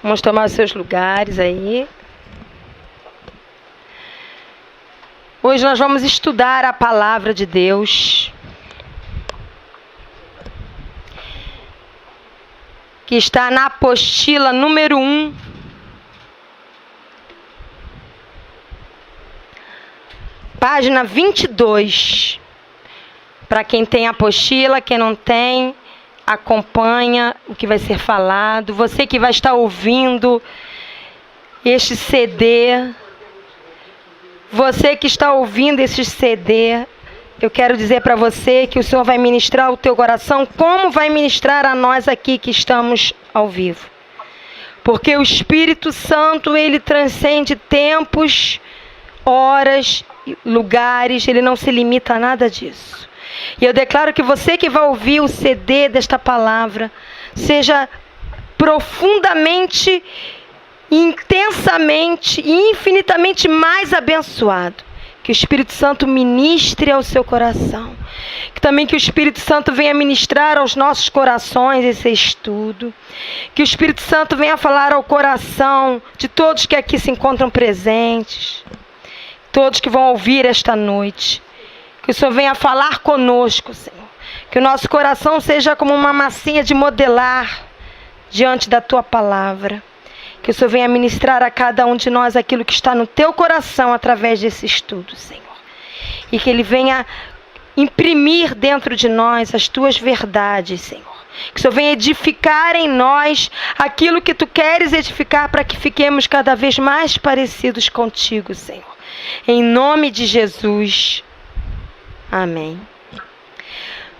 Vamos tomar os seus lugares aí. Hoje nós vamos estudar a palavra de Deus, que está na apostila número 1. Página 22. Para quem tem apostila, quem não tem, acompanha o que vai ser falado. Você que vai estar ouvindo este CD, você que está ouvindo este CD, eu quero dizer para você que o Senhor vai ministrar o teu coração, como vai ministrar a nós aqui que estamos ao vivo. Porque o Espírito Santo, ele transcende tempos, horas, lugares, ele não se limita a nada disso. E eu declaro que você que vai ouvir o CD desta palavra, seja profundamente, intensamente e infinitamente mais abençoado. Que o Espírito Santo ministre ao seu coração. Que também que o Espírito Santo venha ministrar aos nossos corações esse estudo. Que o Espírito Santo venha falar ao coração de todos que aqui se encontram presentes. Todos que vão ouvir esta noite. Que o Senhor venha falar conosco, Senhor. Que o nosso coração seja como uma massinha de modelar diante da Tua palavra. Que o Senhor venha ministrar a cada um de nós aquilo que está no Teu coração através desse estudo, Senhor. E que Ele venha imprimir dentro de nós as Tuas verdades, Senhor. Que o Senhor venha edificar em nós aquilo que Tu queres edificar para que fiquemos cada vez mais parecidos contigo, Senhor. Em nome de Jesus. Amém.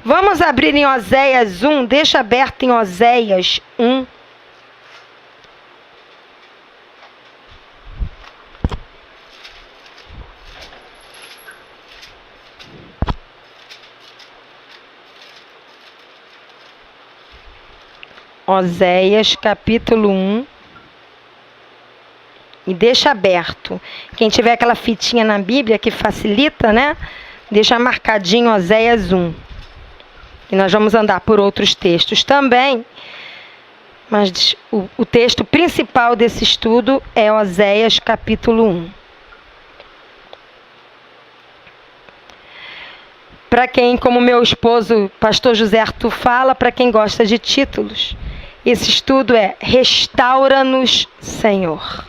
Vamos abrir em Oséias 1. Deixa aberto em Oséias 1. Oséias capítulo 1. E deixa aberto. Quem tiver aquela fitinha na Bíblia que facilita, né? Deixa marcadinho Oséias 1. E nós vamos andar por outros textos também. Mas o texto principal desse estudo é Oséias capítulo 1. Para quem, como meu esposo, pastor José Arthur, fala, para quem gosta de títulos, esse estudo é Restaura-nos, Senhor.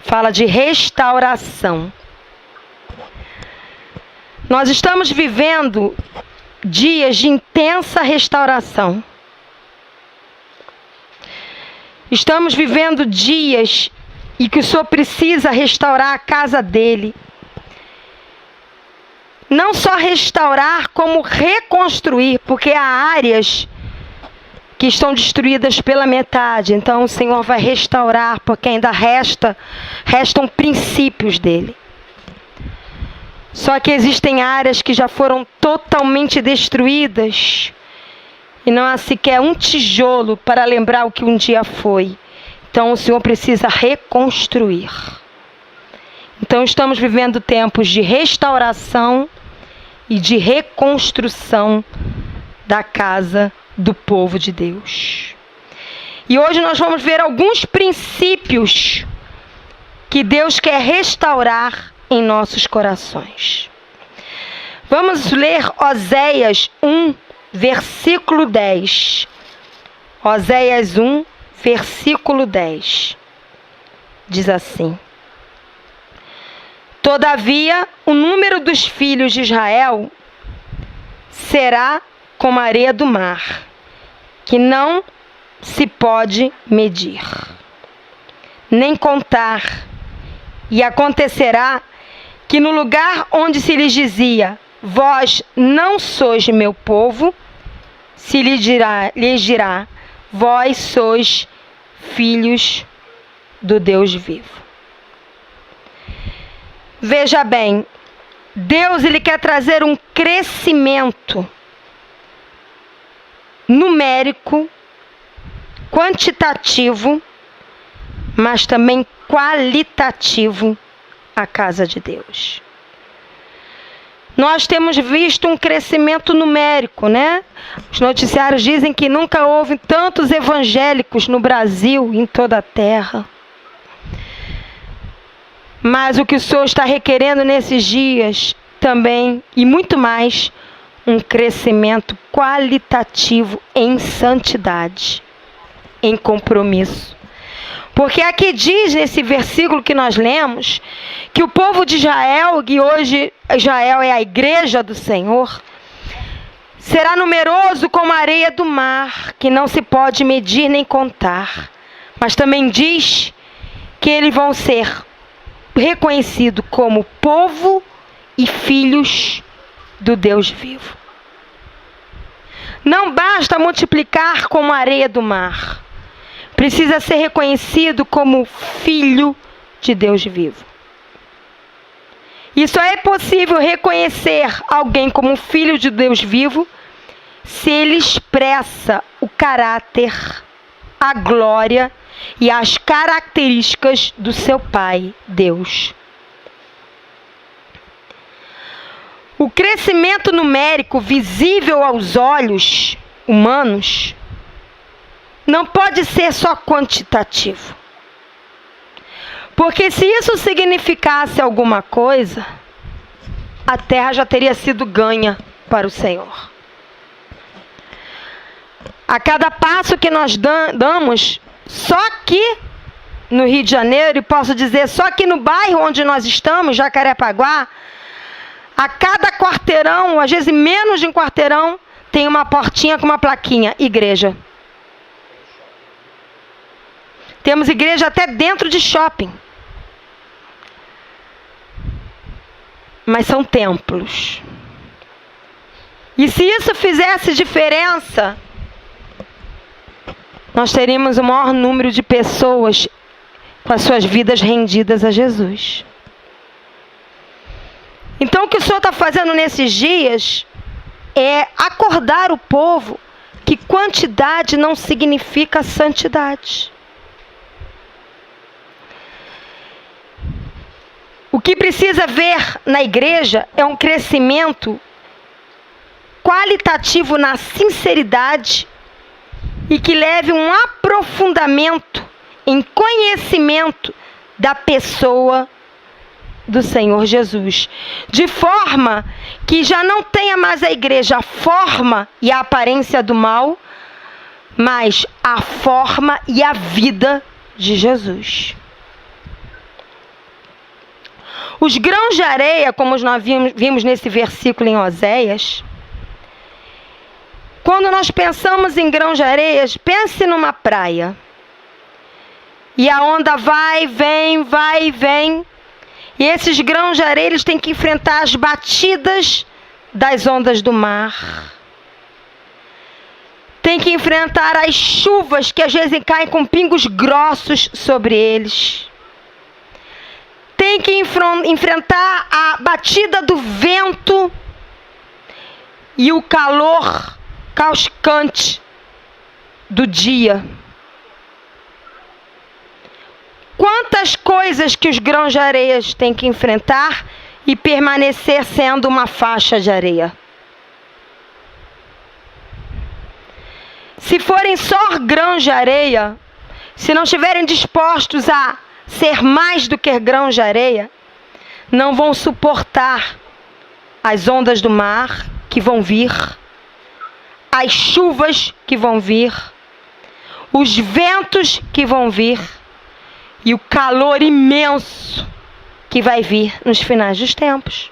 Fala de restauração. Nós estamos vivendo dias de intensa restauração. Estamos vivendo dias em que o Senhor precisa restaurar a casa dele. Não só restaurar, como reconstruir, porque há áreas que estão destruídas pela metade. Então o Senhor vai restaurar, porque ainda restam princípios dele. Só que existem áreas que já foram totalmente destruídas e não há sequer um tijolo para lembrar o que um dia foi. Então o Senhor precisa reconstruir. Então estamos vivendo tempos de restauração e de reconstrução da casa do povo de Deus. E hoje nós vamos ver alguns princípios que Deus quer restaurar em nossos corações. Vamos ler Oséias 1, versículo 10. Oséias 1, versículo 10. Diz assim: Todavia, o número dos filhos de Israel será como a areia do mar, que não se pode medir, nem contar. E acontecerá que no lugar onde se lhes dizia, vós não sois meu povo, se lhes dirá, vós sois filhos do Deus vivo. Veja bem, Deus ele quer trazer um crescimento numérico, quantitativo, mas também qualitativo à casa de Deus. nós temos visto um crescimento numérico, né? Os noticiários dizem que nunca houve tantos evangélicos no Brasil e em toda a terra. Mas o que o Senhor está requerendo nesses dias também, e muito mais, um crescimento qualitativo em santidade, em compromisso. Porque aqui diz nesse versículo que nós lemos, que o povo de Israel, que hoje Israel é a igreja do Senhor, será numeroso como a areia do mar, que não se pode medir nem contar. Mas também diz que eles vão ser reconhecidos como povo e filhos do Deus vivo. Não basta multiplicar como a areia do mar. Precisa ser reconhecido como filho de Deus vivo. E só é possível reconhecer alguém como filho de Deus vivo se ele expressa o caráter, a glória e as características do seu Pai, Deus. O crescimento numérico visível aos olhos humanos não pode ser só quantitativo. Porque se isso significasse alguma coisa, a terra já teria sido ganha para o Senhor. A cada passo que nós damos, só aqui no Rio de Janeiro, e posso dizer, só aqui no bairro onde nós estamos, Jacarepaguá, a cada quarteirão, às vezes menos de um quarteirão, tem uma portinha com uma plaquinha, igreja. Temos igreja até dentro de shopping. Mas são templos. E se isso fizesse diferença, nós teríamos o maior número de pessoas com as suas vidas rendidas a Jesus. Então o que o Senhor está fazendo nesses dias é acordar o povo que quantidade não significa santidade. O que precisa ver na igreja é um crescimento qualitativo na sinceridade e que leve um aprofundamento em conhecimento da pessoa do Senhor Jesus. De forma que já não tenha mais a igreja a forma e a aparência do mal, mas a forma e a vida de Jesus. Os grãos de areia, como nós vimos nesse versículo em Oséias, quando nós pensamos em grãos de areia, pense numa praia. E a onda vai, vai e vem. E esses grãos de areia, eles têm que enfrentar as batidas das ondas do mar. Tem que enfrentar as chuvas que às vezes caem com pingos grossos sobre eles. Tem que enfrentar a batida do vento e o calor causticante do dia. Quantas coisas que os grãos de areia têm que enfrentar e permanecer sendo uma faixa de areia. Se forem só grãos de areia, se não estiverem dispostos a ser mais do que grãos de areia, não vão suportar as ondas do mar que vão vir, as chuvas que vão vir, os ventos que vão vir e o calor imenso que vai vir nos finais dos tempos.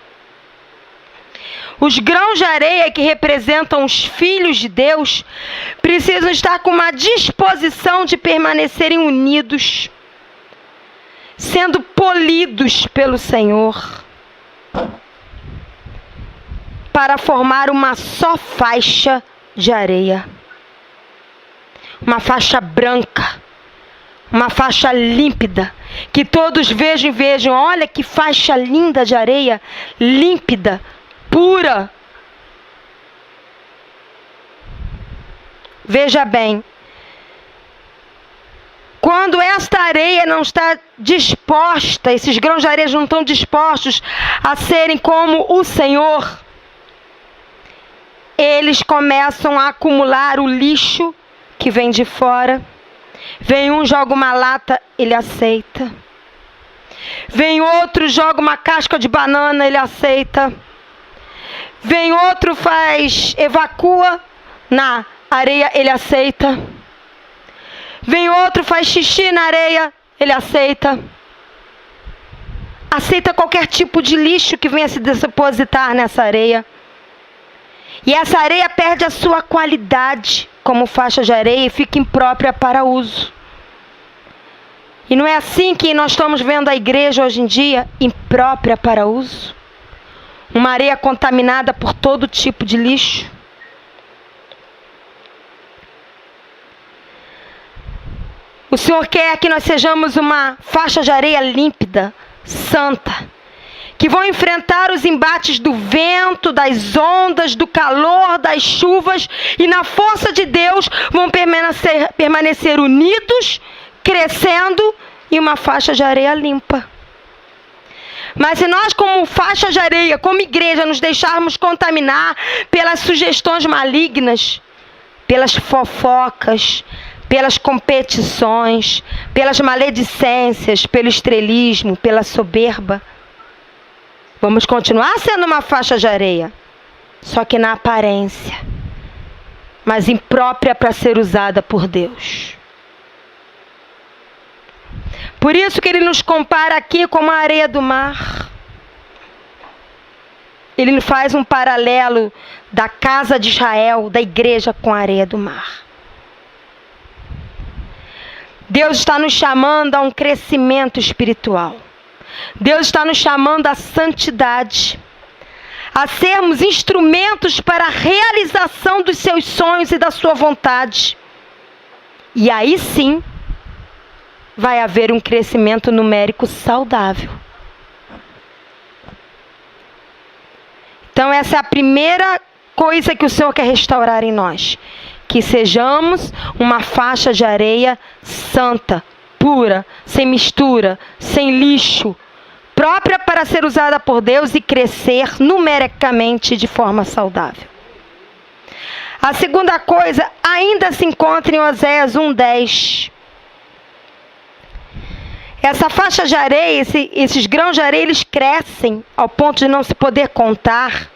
Os grãos de areia que representam os filhos de Deus precisam estar com uma disposição de permanecerem unidos, sendo polidos pelo Senhor, para formar uma só faixa de areia. Uma faixa branca, uma faixa límpida, que todos vejam e vejam, olha que faixa linda de areia, límpida, pura. Veja bem, quando esta esta areia não está disposta, esses grãos de areia não estão dispostos a serem como o Senhor, eles começam a acumular o lixo que vem de fora. Vem um, joga uma lata, ele aceita. Vem outro, joga uma casca de banana, ele aceita. Vem outro, evacua na areia, ele aceita. Vem outro, faz xixi na areia, ele aceita. Aceita qualquer tipo de lixo que venha se depositar nessa areia. E essa areia perde a sua qualidade como faixa de areia e fica imprópria para uso. E não é assim que nós estamos vendo a igreja hoje em dia, imprópria para uso? Uma areia contaminada por todo tipo de lixo. O Senhor quer que nós sejamos uma faixa de areia límpida, santa, que vão enfrentar os embates do vento, das ondas, do calor, das chuvas, e na força de Deus vão permanecer unidos, crescendo, e uma faixa de areia limpa. Mas se nós, como faixa de areia, como igreja, nos deixarmos contaminar pelas sugestões malignas, pelas fofocas, pelas competições, pelas maledicências, pelo estrelismo, pela soberba, vamos continuar sendo uma faixa de areia, só que na aparência, mas imprópria para ser usada por Deus. Por isso que ele nos compara aqui como a areia do mar. Ele faz um paralelo da casa de Israel, da igreja, com a areia do mar. Deus está nos chamando a um crescimento espiritual. Deus está nos chamando à santidade, a sermos instrumentos para a realização dos seus sonhos e da sua vontade. E aí sim, vai haver um crescimento numérico saudável. Então essa é a primeira coisa que o Senhor quer restaurar em nós. Que sejamos uma faixa de areia santa, pura, sem mistura, sem lixo, própria para ser usada por Deus e crescer numericamente de forma saudável. A segunda coisa ainda se encontra em Oséias 1:10. Essa faixa de areia, esses grãos de areia, eles crescem ao ponto de não se poder contar.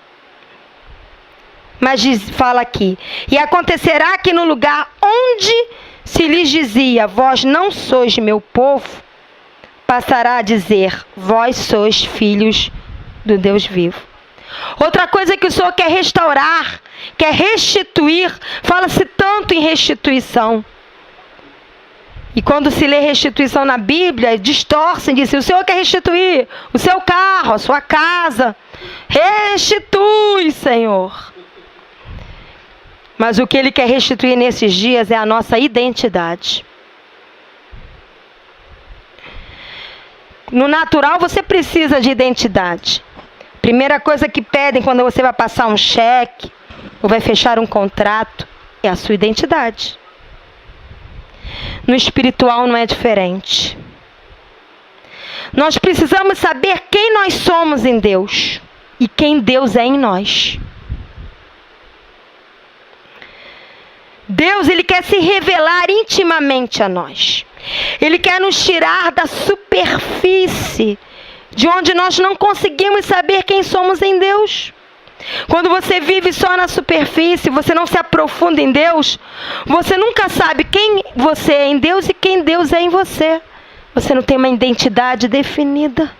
Mas fala aqui: e acontecerá que no lugar onde se lhes dizia, vós não sois meu povo, passará a dizer, vós sois filhos do Deus vivo. Outra coisa que o Senhor quer restaurar, quer restituir, fala-se tanto em restituição. E quando se lê restituição na Bíblia, distorcem, dizem, o Senhor quer restituir o seu carro, a sua casa. Restitui, Senhor. Mas o que Ele quer restituir nesses dias é a nossa identidade. No natural, você precisa de identidade. Primeira coisa que pedem quando você vai passar um cheque ou vai fechar um contrato é a sua identidade. No espiritual não é diferente. Nós precisamos saber quem nós somos em Deus e quem Deus é em nós. Deus, Ele quer se revelar intimamente a nós. Ele quer nos tirar da superfície, de onde nós não conseguimos saber quem somos em Deus. Quando você vive só na superfície, você não se aprofunda em Deus, você nunca sabe quem você é em Deus e quem Deus é em você. Você não tem uma identidade definida.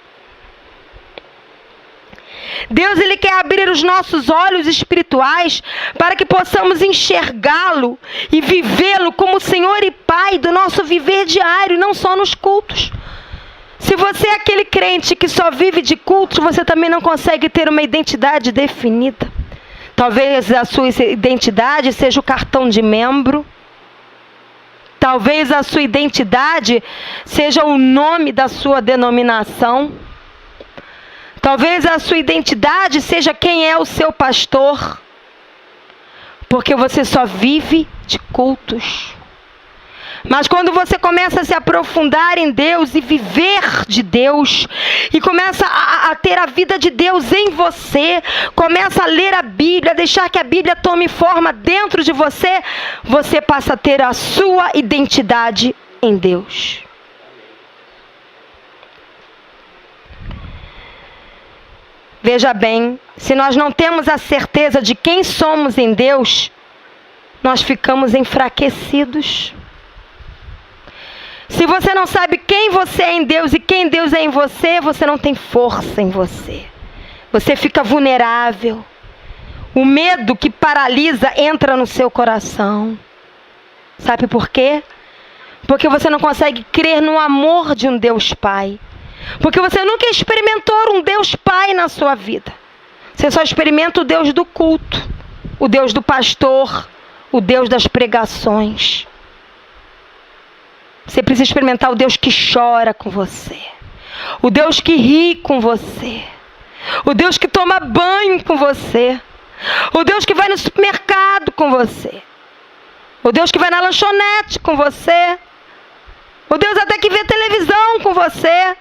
Deus, Ele quer abrir os nossos olhos espirituais para que possamos enxergá-lo e vivê-lo como Senhor e Pai do nosso viver diário, não só nos cultos. Se você é aquele crente que só vive de cultos, você também não consegue ter uma identidade definida. Talvez a sua identidade seja o cartão de membro. Talvez a sua identidade seja o nome da sua denominação. Talvez a sua identidade seja quem é o seu pastor. Porque você só vive de cultos. Mas quando você começa a se aprofundar em Deus e viver de Deus, e começa a ter a vida de Deus em você, começa a ler a Bíblia, deixar que a Bíblia tome forma dentro de você, você passa a ter a sua identidade em Deus. Veja bem, se nós não temos a certeza de quem somos em Deus, nós ficamos enfraquecidos. Se você não sabe quem você é em Deus e quem Deus é em você, você não tem força em você. Você fica vulnerável. O medo que paralisa entra no seu coração. Sabe por quê? Porque você não consegue crer no amor de um Deus Pai. Porque você nunca experimentou um Deus Pai na sua vida. Você só experimenta o Deus do culto, o Deus do pastor, o Deus das pregações. Você precisa experimentar o Deus que chora com você, o Deus que ri com você, o Deus que toma banho com você, o Deus que vai no supermercado com você, o Deus que vai na lanchonete com você, o Deus até que vê televisão com você.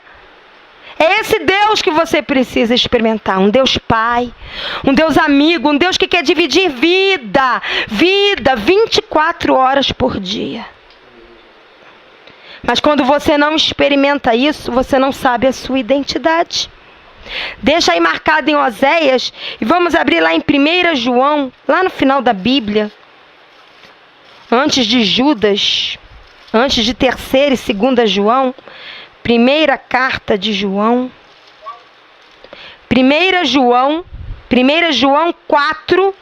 É esse Deus que você precisa experimentar, um Deus Pai, um Deus amigo, um Deus que quer dividir vida 24 horas por dia. Mas quando você não experimenta isso, você não sabe a sua identidade. Deixa aí marcado em Oséias, e vamos abrir lá em 1 João, lá no final da Bíblia, antes de Judas, antes de 3ª e 2ª João, primeira carta de João, 1 João 4,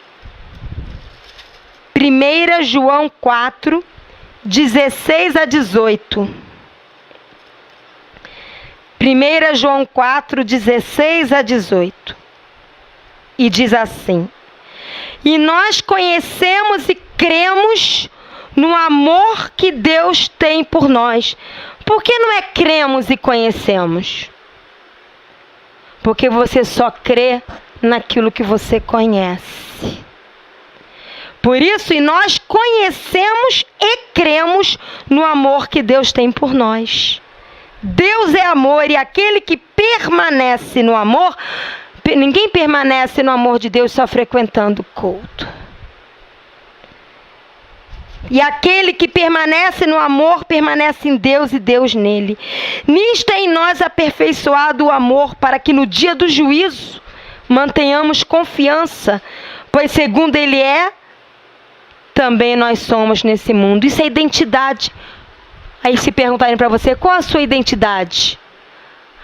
1 João 4, 16 a 18. 1 João 4, 16 a 18. E diz assim: e nós conhecemos e cremos no amor que Deus tem por nós. Por que não é cremos e conhecemos? Porque você só crê naquilo que você conhece. Por isso, e nós conhecemos e cremos no amor que Deus tem por nós. Deus é amor, e aquele que permanece no amor, ninguém permanece no amor de Deus só frequentando o culto. E aquele que permanece no amor, permanece em Deus e Deus nele. Nisto é em nós aperfeiçoado o amor, para que no dia do juízo mantenhamos confiança, pois segundo ele é, também nós somos nesse mundo. Isso é identidade. Aí se perguntarem para você, qual a sua identidade?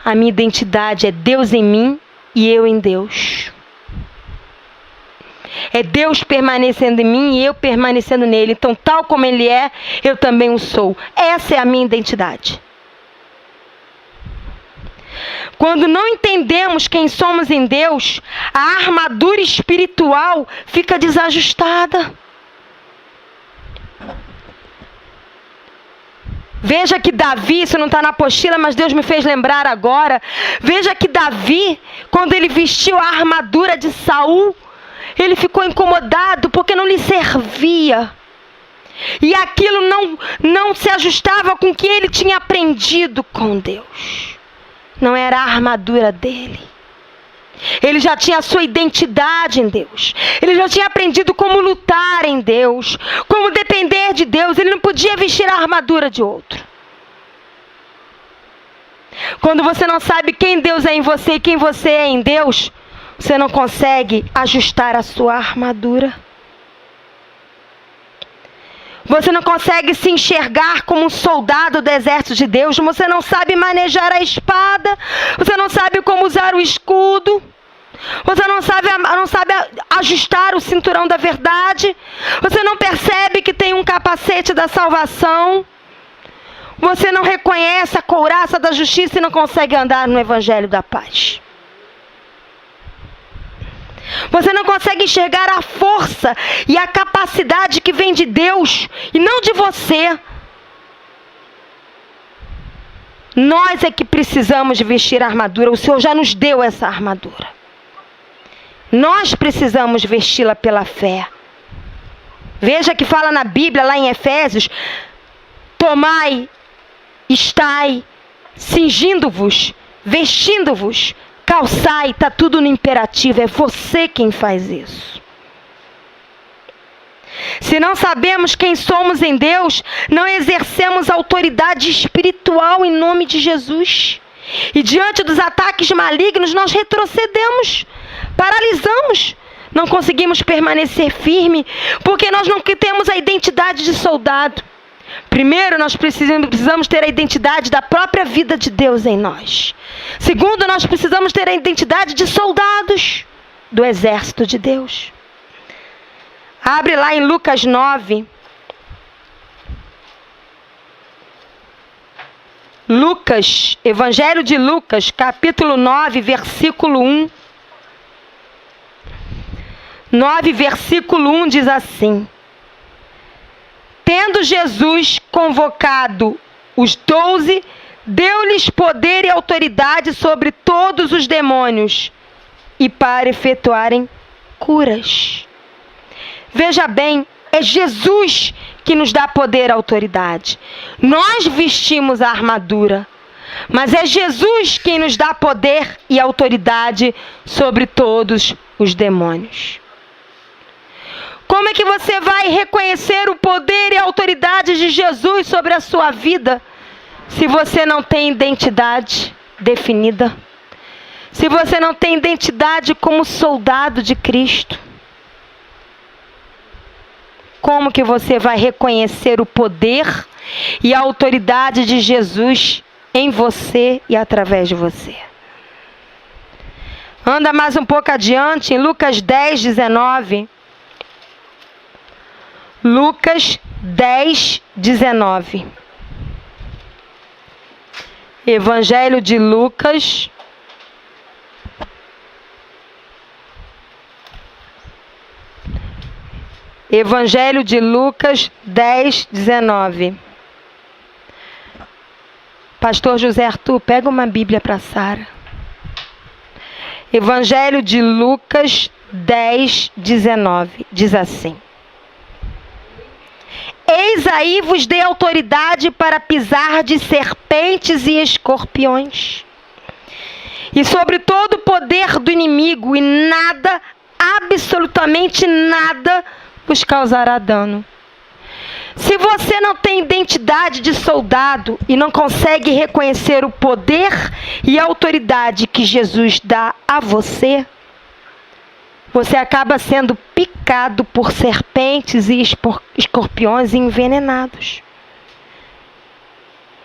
A minha identidade é Deus em mim e eu em Deus. É Deus permanecendo em mim e eu permanecendo nele. Então, tal como ele é, eu também o sou. Essa é a minha identidade. Quando não entendemos quem somos em Deus, a armadura espiritual fica desajustada. Veja que Davi, isso não está na apostila, mas Deus me fez lembrar agora. Veja que Davi, quando ele vestiu a armadura de Saul, ele ficou incomodado porque não lhe servia. E aquilo não se ajustava com o que ele tinha aprendido com Deus. Não era a armadura dele. Ele já tinha a sua identidade em Deus. Ele já tinha aprendido como lutar em Deus, como depender de Deus. Ele não podia vestir a armadura de outro. Quando você não sabe quem Deus é em você e quem você é em Deus, você não consegue ajustar a sua armadura. Você não consegue se enxergar como um soldado do exército de Deus. Você não sabe manejar a espada. Você não sabe como usar o escudo. Você não sabe ajustar o cinturão da verdade. Você não percebe que tem um capacete da salvação. Você não reconhece a couraça da justiça e não consegue andar no evangelho da paz. Você não consegue enxergar a força e a capacidade que vem de Deus e não de você. Nós é que precisamos de vestir a armadura. O Senhor já nos deu essa armadura. Nós precisamos vesti-la pela fé. Veja que fala na Bíblia, lá em Efésios, tomai, estai, cingindo-vos, vestindo-vos, calçai, está tudo no imperativo, é você quem faz isso. Se não sabemos quem somos em Deus, não exercemos autoridade espiritual em nome de Jesus. E diante dos ataques malignos, nós retrocedemos, paralisamos, não conseguimos permanecer firme, porque nós não temos a identidade de soldado. Primeiro, nós precisamos ter a identidade da própria vida de Deus em nós. Segundo, nós precisamos ter a identidade de soldados do exército de Deus. Abre lá em Lucas 9. Lucas, Evangelho de Lucas, capítulo 9, versículo 1. 9, versículo 1 diz assim: Tendo Jesus convocado os 12, deu-lhes poder e autoridade sobre todos os demônios e para efetuarem curas. Veja bem, é Jesus que nos dá poder e autoridade. Nós vestimos a armadura, mas é Jesus quem nos dá poder e autoridade sobre todos os demônios. Como é que você vai reconhecer o poder e a autoridade de Jesus sobre a sua vida se você não tem identidade definida? Se você não tem identidade como soldado de Cristo? Como que você vai reconhecer o poder e a autoridade de Jesus em você e através de você? Anda mais um pouco adiante, em Lucas 10, 19. Lucas 10, 19. Evangelho de Lucas. Evangelho de Lucas 10, 19. Pastor José Arthur, pega uma Bíblia para Sara. Evangelho de Lucas 10, 19. Diz assim: Eis aí vos dei autoridade para pisar de serpentes e escorpiões, e sobre todo o poder do inimigo, e nada, absolutamente nada, vos causará dano. Se você não tem identidade de soldado e não consegue reconhecer o poder e a autoridade que Jesus dá a você, você acaba sendo picado por serpentes e escorpiões envenenados.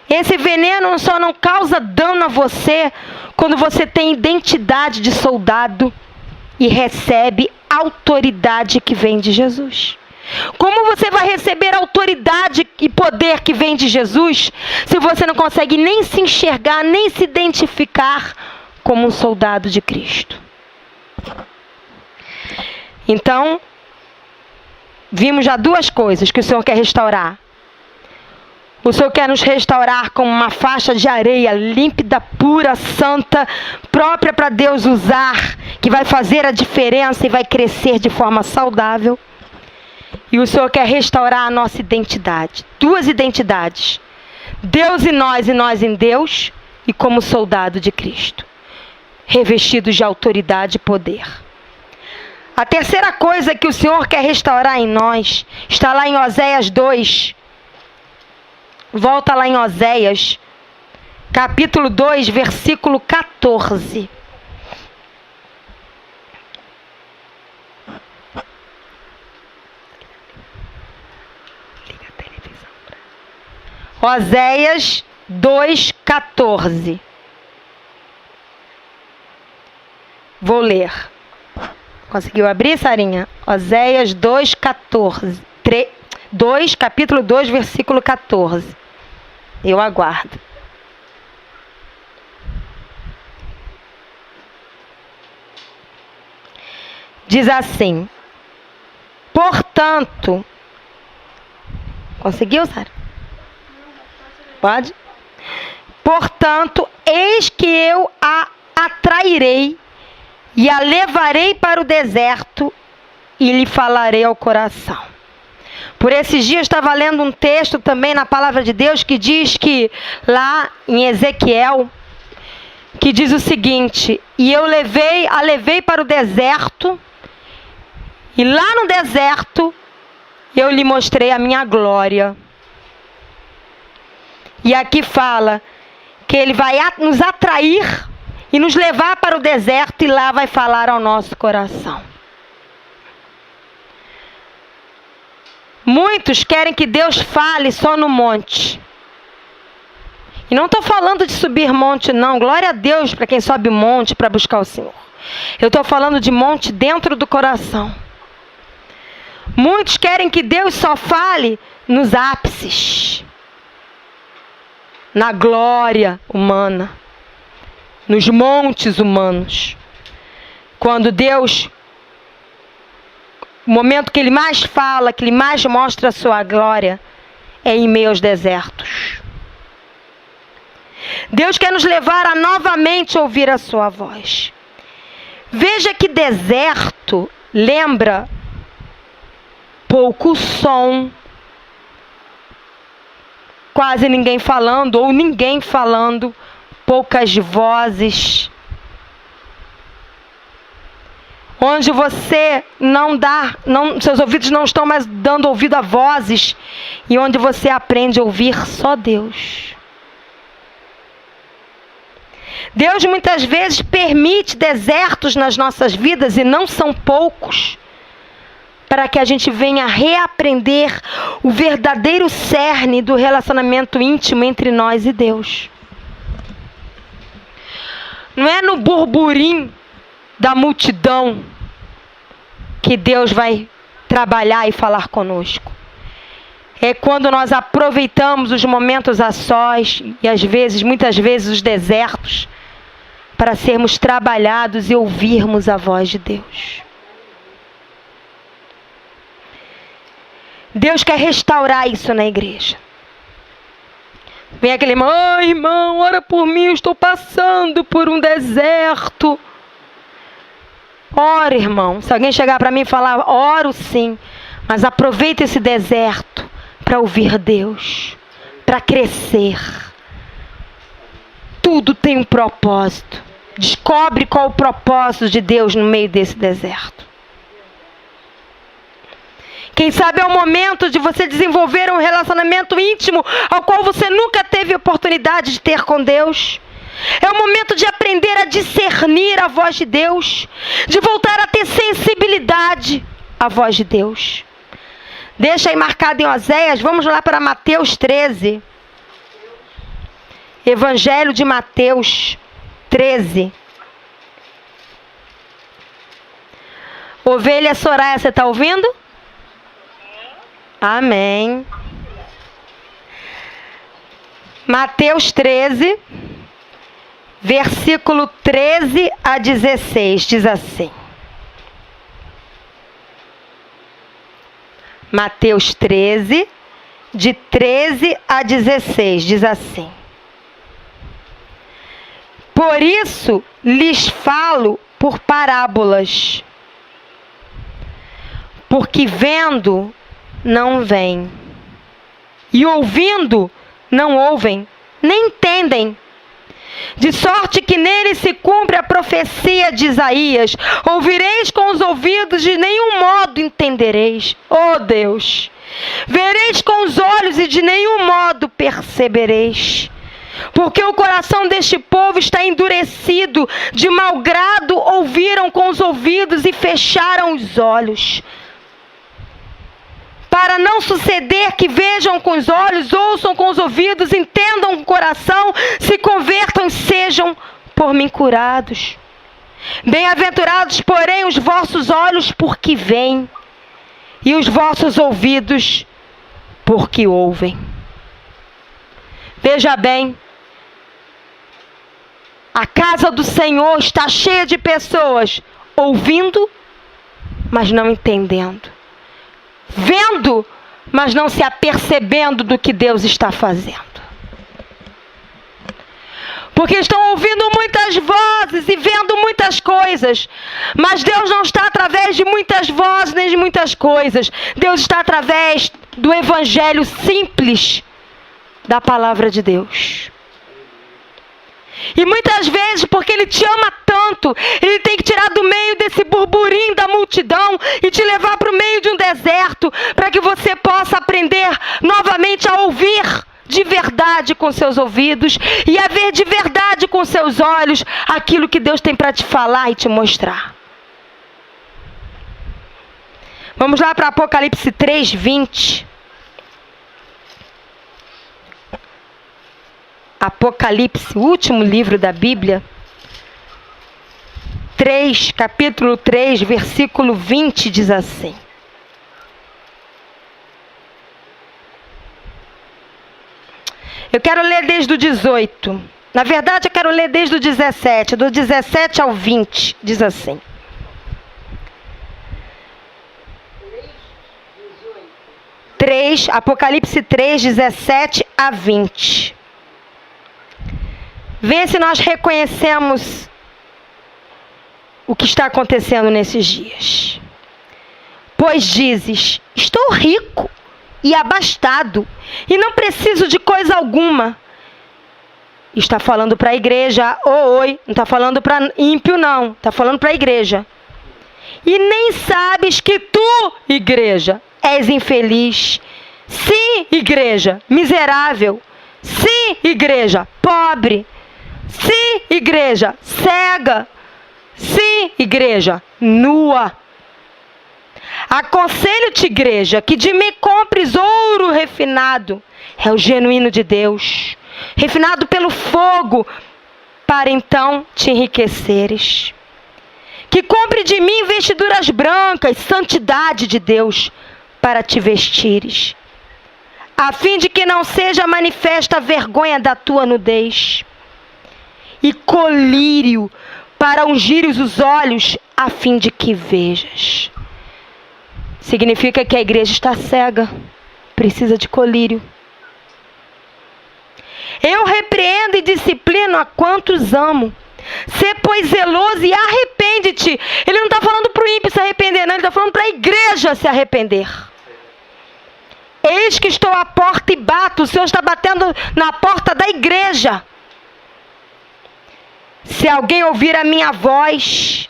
Esse veneno só não causa dano a você quando você tem identidade de soldado e recebe autoridade que vem de Jesus. Como você vai receber autoridade e poder que vem de Jesus se você não consegue nem se enxergar, nem se identificar como um soldado de Cristo? Então, vimos já duas coisas que o Senhor quer restaurar. O Senhor quer nos restaurar com uma faixa de areia límpida, pura, santa, própria para Deus usar, que vai fazer a diferença e vai crescer de forma saudável. E o Senhor quer restaurar a nossa identidade. Duas identidades. Deus em nós e nós em Deus, e como soldado de Cristo, revestidos de autoridade e poder. A terceira coisa que o Senhor quer restaurar em nós está lá em Oséias 2. Volta lá em Oséias, capítulo 2, versículo 14. Liga a televisão. Oséias 2, 14. Vou ler. Conseguiu abrir, Sarinha? Oséias 2, 14. 2, capítulo 2, versículo 14. Eu aguardo. Diz assim: portanto, conseguiu, Sara? Pode? Portanto, eis que eu a atrairei e a levarei para o deserto e lhe falarei ao coração. Por esses dias eu estava lendo um texto também na palavra de Deus que diz que, lá em Ezequiel, que diz o seguinte: e eu a levei para o deserto, e lá no deserto eu lhe mostrei a minha glória. E aqui fala que ele vai nos atrair e nos levar para o deserto, e lá vai falar ao nosso coração. Muitos querem que Deus fale só no monte. E não estou falando de subir monte, não. Glória a Deus para quem sobe monte para buscar o Senhor. Eu estou falando de monte dentro do coração. Muitos querem que Deus só fale nos ápices, na glória humana, nos montes humanos. Quando Deus, o momento que Ele mais fala, que Ele mais mostra a sua glória, é em meio aos desertos. Deus quer nos levar a novamente ouvir a sua voz. Veja que deserto lembra pouco som, quase ninguém falando, ou ninguém falando, poucas vozes. Onde você seus ouvidos não estão mais dando ouvido a vozes, e onde você aprende a ouvir só Deus. Deus muitas vezes permite desertos nas nossas vidas, e não são poucos, para que a gente venha reaprender o verdadeiro cerne do relacionamento íntimo entre nós e Deus. Não é no burburinho da multidão que Deus vai trabalhar e falar conosco. É quando nós aproveitamos os momentos a sós e muitas vezes os desertos, para sermos trabalhados e ouvirmos a voz de Deus. Deus quer restaurar isso na igreja. Vem aquele irmão: ai, irmão, ora por mim, eu estou passando por um deserto. Ora, irmão, se alguém chegar para mim e falar, oro sim, mas aproveita esse deserto para ouvir Deus, para crescer. Tudo tem um propósito. Descobre qual o propósito de Deus no meio desse deserto. Quem sabe é o momento de você desenvolver um relacionamento íntimo ao qual você nunca teve oportunidade de ter com Deus. É o momento de aprender a discernir a voz de Deus, de voltar a ter sensibilidade à voz de Deus. Deixa aí marcado em Oséias, vamos lá para Mateus 13. Evangelho de Mateus 13. Ovelha Soraya, você está ouvindo? Amém. Mateus 13, versículo 13 a 16, diz assim. Mateus 13, de 13 a 16, diz assim. Por isso lhes falo por parábolas, porque vendo não veem, e ouvindo não ouvem, nem entendem. De sorte que nele se cumpre a profecia de Isaías: ouvireis com os ouvidos, de nenhum modo entendereis. Oh Deus! Vereis com os olhos e de nenhum modo percebereis. Porque o coração deste povo está endurecido, de mau grado ouviram com os ouvidos e fecharam os olhos, para não suceder que vejam com os olhos, ouçam com os ouvidos, entendam com o coração, se convertam e sejam por mim curados. Bem-aventurados, porém, os vossos olhos, porque veem, e os vossos ouvidos, porque ouvem. Veja bem, a casa do Senhor está cheia de pessoas ouvindo, mas não entendendo. Vendo, mas não se apercebendo do que Deus está fazendo. Porque estão ouvindo muitas vozes e vendo muitas coisas. Mas Deus não está através de muitas vozes nem de muitas coisas. Deus está através do evangelho simples da palavra de Deus. E muitas vezes, porque Ele te ama tanto, Ele tem que tirar do meio desse burburinho da multidão e te levar para o meio de um deserto, para que você possa aprender novamente a ouvir de verdade com seus ouvidos e a ver de verdade com seus olhos aquilo que Deus tem para te falar e te mostrar. Vamos lá para Apocalipse 3:20. Apocalipse, o último livro da Bíblia. Capítulo 3, versículo 20 diz assim. Eu quero ler desde o 18. Na verdade, eu quero ler desde o 17. Do 17 ao 20, diz assim. Apocalipse 3, 17 a 20. Vê se nós reconhecemos o que está acontecendo nesses dias. Pois dizes, estou rico e abastado, e não preciso de coisa alguma. Está falando para a igreja, oi, não está falando para ímpio não, está falando para a igreja. E nem sabes que tu, igreja, és infeliz. Sim, igreja, miserável. Sim, igreja, pobre. Sim, igreja, cega. Sim, igreja, nua. Aconselho-te, igreja, que de mim compres ouro refinado. É o genuíno de Deus, refinado pelo fogo, para então te enriqueceres. Que compre de mim vestiduras brancas, santidade de Deus, para te vestires, a fim de que não seja manifesta a vergonha da tua nudez. E colírio, para ungires os olhos, a fim de que vejas. Significa que a igreja está cega, precisa de colírio. Eu repreendo e disciplino a quantos amo. Sê, pois, zeloso e arrepende-te. Ele não está falando para o ímpio se arrepender, não. Ele está falando para a igreja se arrepender. Eis que estou à porta e bato. O Senhor está batendo na porta da igreja. Se alguém ouvir a minha voz,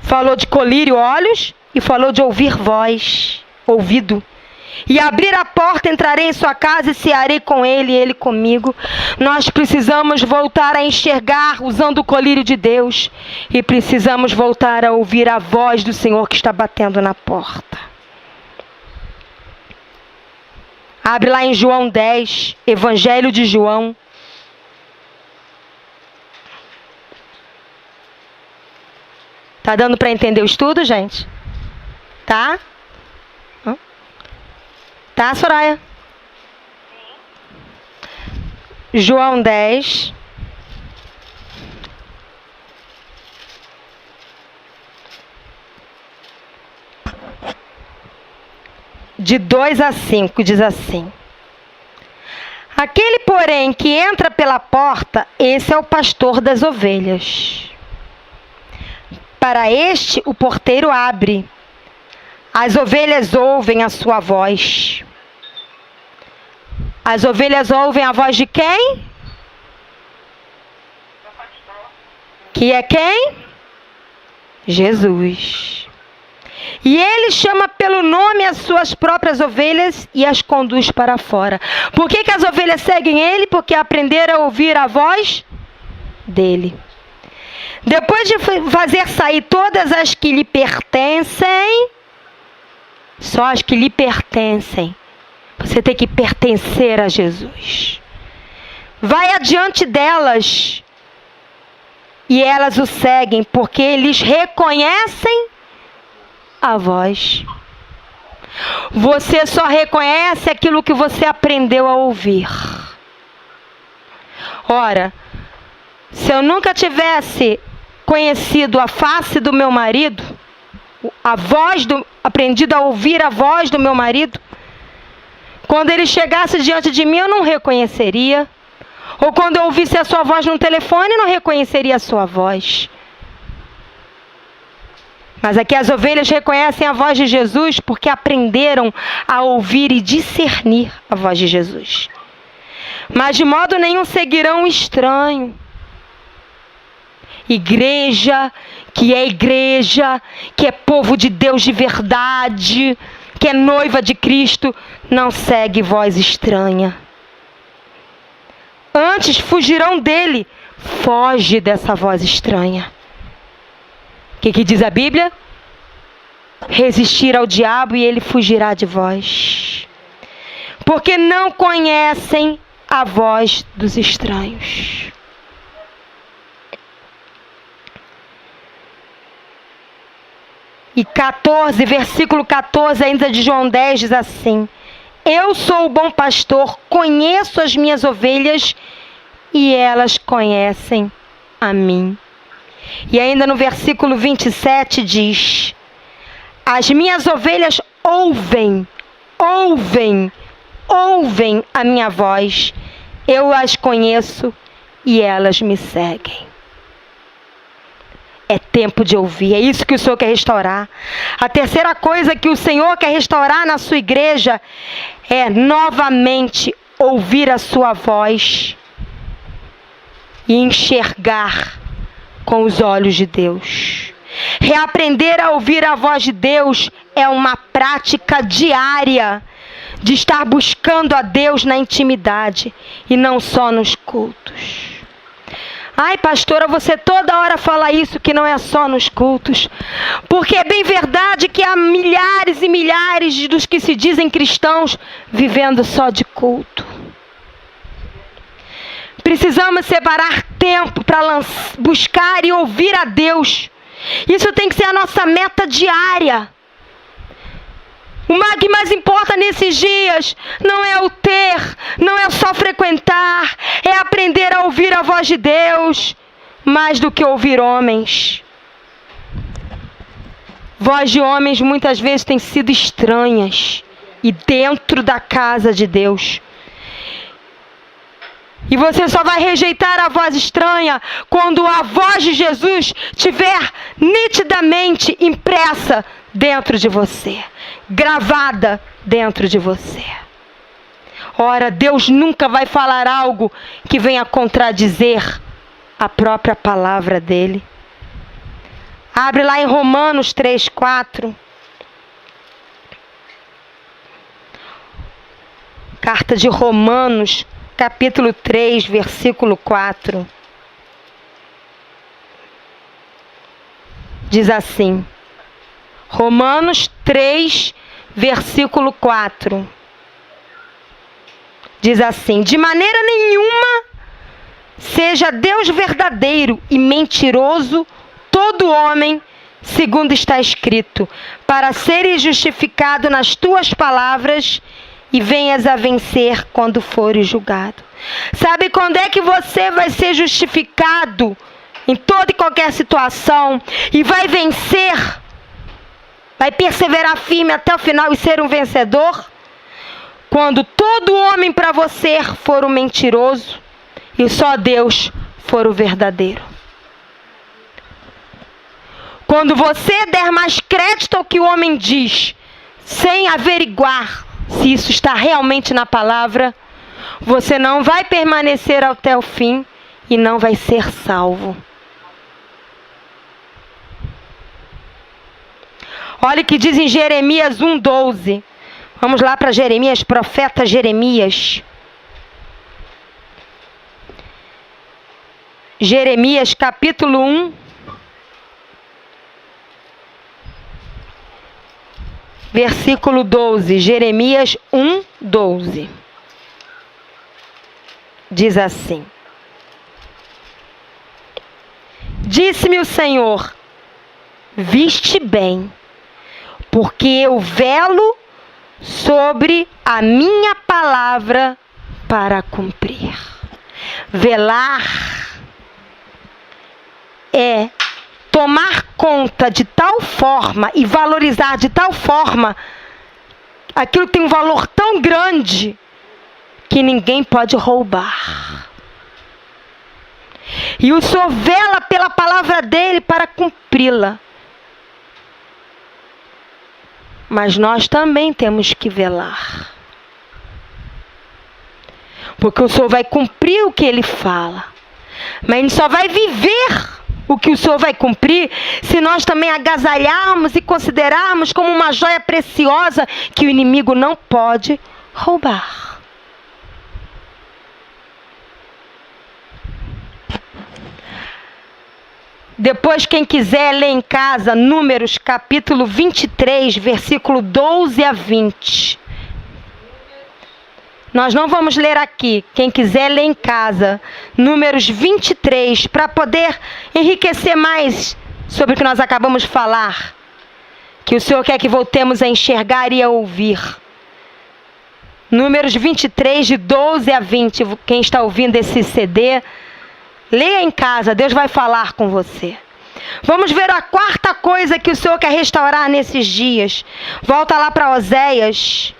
falou de colírio, olhos, e falou de ouvir voz, ouvido. E abrir a porta, entrarei em sua casa e cearei com ele e ele comigo. Nós precisamos voltar a enxergar usando o colírio de Deus. E precisamos voltar a ouvir a voz do Senhor que está batendo na porta. Abre lá em João 10, Evangelho de João. Tá dando para entender o estudo, gente? Tá? Tá, Soraya? João 10. De 2 a 5, diz assim. Aquele, porém, que entra pela porta, esse é o pastor das ovelhas. Para este, o porteiro abre. As ovelhas ouvem a sua voz. As ovelhas ouvem a voz de quem? Que é quem? Jesus. E ele chama pelo nome as suas próprias ovelhas e as conduz para fora. Por que as ovelhas seguem ele? Porque aprenderam a ouvir a voz dele. Depois de fazer sair todas as que lhe pertencem, só as que lhe pertencem. Você tem que pertencer a Jesus. Vai adiante delas e elas o seguem, porque eles reconhecem a voz. Você só reconhece aquilo que você aprendeu a ouvir. Ora, se eu nunca tivesse conhecido a face do meu marido, aprendido a ouvir a voz do meu marido, quando ele chegasse diante de mim, eu não reconheceria. Ou quando eu ouvisse a sua voz no telefone, eu não reconheceria a sua voz. Mas aqui as ovelhas reconhecem a voz de Jesus porque aprenderam a ouvir e discernir a voz de Jesus. Mas de modo nenhum seguirão o estranho. Igreja, que é povo de Deus de verdade, que é noiva de Cristo, não segue voz estranha. Antes fugirão dele. Foge dessa voz estranha. O que diz a Bíblia? Resistir ao diabo e ele fugirá de vós. Porque não conhecem a voz dos estranhos. E versículo 14 ainda de João 10 diz assim: eu sou o bom pastor, conheço as minhas ovelhas e elas conhecem a mim. E ainda no versículo 27 diz: as minhas ovelhas ouvem a minha voz, eu as conheço e elas me seguem. É tempo de ouvir, é isso que o Senhor quer restaurar. A terceira coisa que o Senhor quer restaurar na sua igreja é novamente ouvir a sua voz e enxergar com os olhos de Deus. Reaprender a ouvir a voz de Deus é uma prática diária de estar buscando a Deus na intimidade e não só nos cultos. Ai, pastora, você toda hora fala isso, que não é só nos cultos. Porque é bem verdade que há milhares e milhares dos que se dizem cristãos vivendo só de culto. Precisamos separar tempo para buscar e ouvir a Deus. Isso tem que ser a nossa meta diária. O que mais importa nesses dias não é o ter, não é só frequentar, é aprender a ouvir a voz de Deus, mais do que ouvir homens. Voz de homens muitas vezes têm sido estranhas e dentro da casa de Deus. E você só vai rejeitar a voz estranha quando a voz de Jesus estiver nitidamente impressa dentro de você, gravada dentro de você. Ora, Deus nunca vai falar algo que venha contradizer a própria palavra dele. Abre lá em Romanos 3:4. Carta de Romanos, capítulo 3, versículo 4. Diz assim: Romanos 3, versículo 4. Diz assim: de maneira nenhuma seja Deus verdadeiro e mentiroso todo homem, segundo está escrito, para seres justificado nas tuas palavras e venhas a vencer quando fores julgado. Sabe quando é que você vai ser justificado em toda e qualquer situação e vai vencer? Vai perseverar firme até o final e ser um vencedor? Quando todo homem para você for um mentiroso e só Deus for o verdadeiro. Quando você der mais crédito ao que o homem diz, sem averiguar se isso está realmente na palavra, você não vai permanecer até o fim e não vai ser salvo. Olha o que diz em Jeremias 1:12. Vamos lá para Jeremias, profeta Jeremias. Jeremias capítulo 1. Versículo 12. Jeremias 1:12. Diz assim: disse-me o Senhor, viste bem, porque eu velo sobre a minha palavra para cumprir. Velar é tomar conta de tal forma e valorizar de tal forma aquilo que tem um valor tão grande que ninguém pode roubar. E o Senhor vela pela palavra dele para cumpri-la. mas nós também temos que velar. Porque o Senhor vai cumprir o que Ele fala. Mas a gente só vai viver o que o Senhor vai cumprir se nós também agasalharmos e considerarmos como uma joia preciosa que o inimigo não pode roubar. Depois, quem quiser ler em casa, Números capítulo 23, versículo 12 a 20. Nós não vamos ler aqui. Quem quiser ler em casa, Números 23, para poder enriquecer mais sobre o que nós acabamos de falar. Que o Senhor quer que voltemos a enxergar e a ouvir. Números 23, de 12 a 20. Quem está ouvindo esse CD, leia em casa, Deus vai falar com você. Vamos ver a quarta coisa que o Senhor quer restaurar nesses dias. Volta lá para Oséias.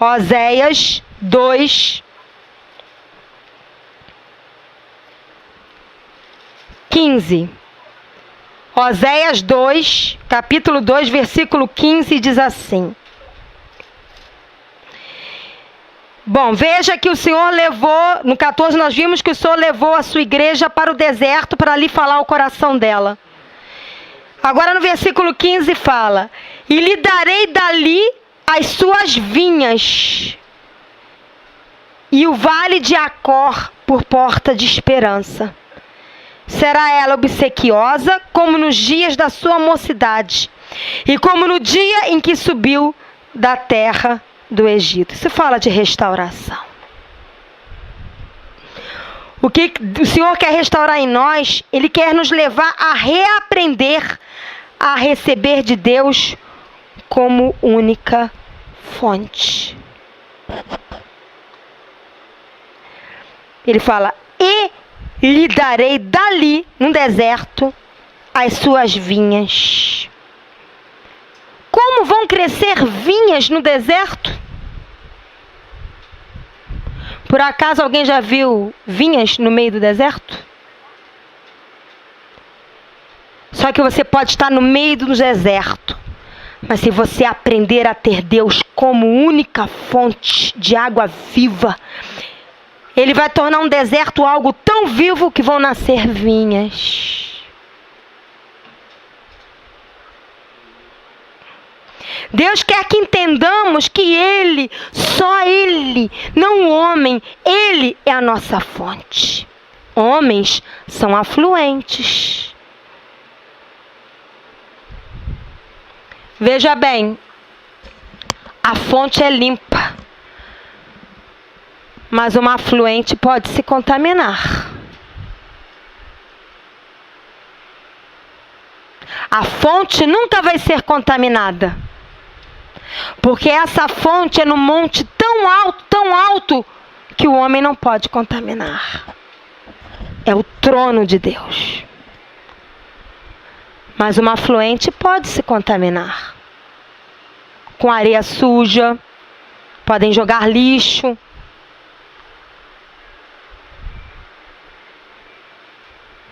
Oséias 2, 15. Oséias 2, capítulo 2, versículo 15, diz assim. Bom, veja que o Senhor levou, no 14 nós vimos que o Senhor levou a sua igreja para o deserto para ali falar o coração dela. Agora no versículo 15 fala: e lhe darei dali as suas vinhas, e o vale de Acor por porta de esperança. Será ela obsequiosa como nos dias da sua mocidade, e como no dia em que subiu da terra do Egito. Isso fala de restauração. O que o Senhor quer restaurar em nós, Ele quer nos levar a reaprender a receber de Deus como única fonte. Ele fala: e lhe darei dali, no deserto, as suas vinhas. Como vão crescer vinhas no deserto? Por acaso alguém já viu vinhas no meio do deserto? Só que você pode estar no meio do deserto, mas se você aprender a ter Deus como única fonte de água viva, Ele vai tornar um deserto algo tão vivo que vão nascer vinhas. Deus quer que entendamos que Ele, só Ele, não o homem, Ele é a nossa fonte. Homens são afluentes. Veja bem, a fonte é limpa, mas uma afluente pode se contaminar. A fonte nunca vai ser contaminada, porque essa fonte é no monte tão alto, que o homem não pode contaminar. É o trono de Deus. Mas uma afluente pode se contaminar. Com areia suja, podem jogar lixo.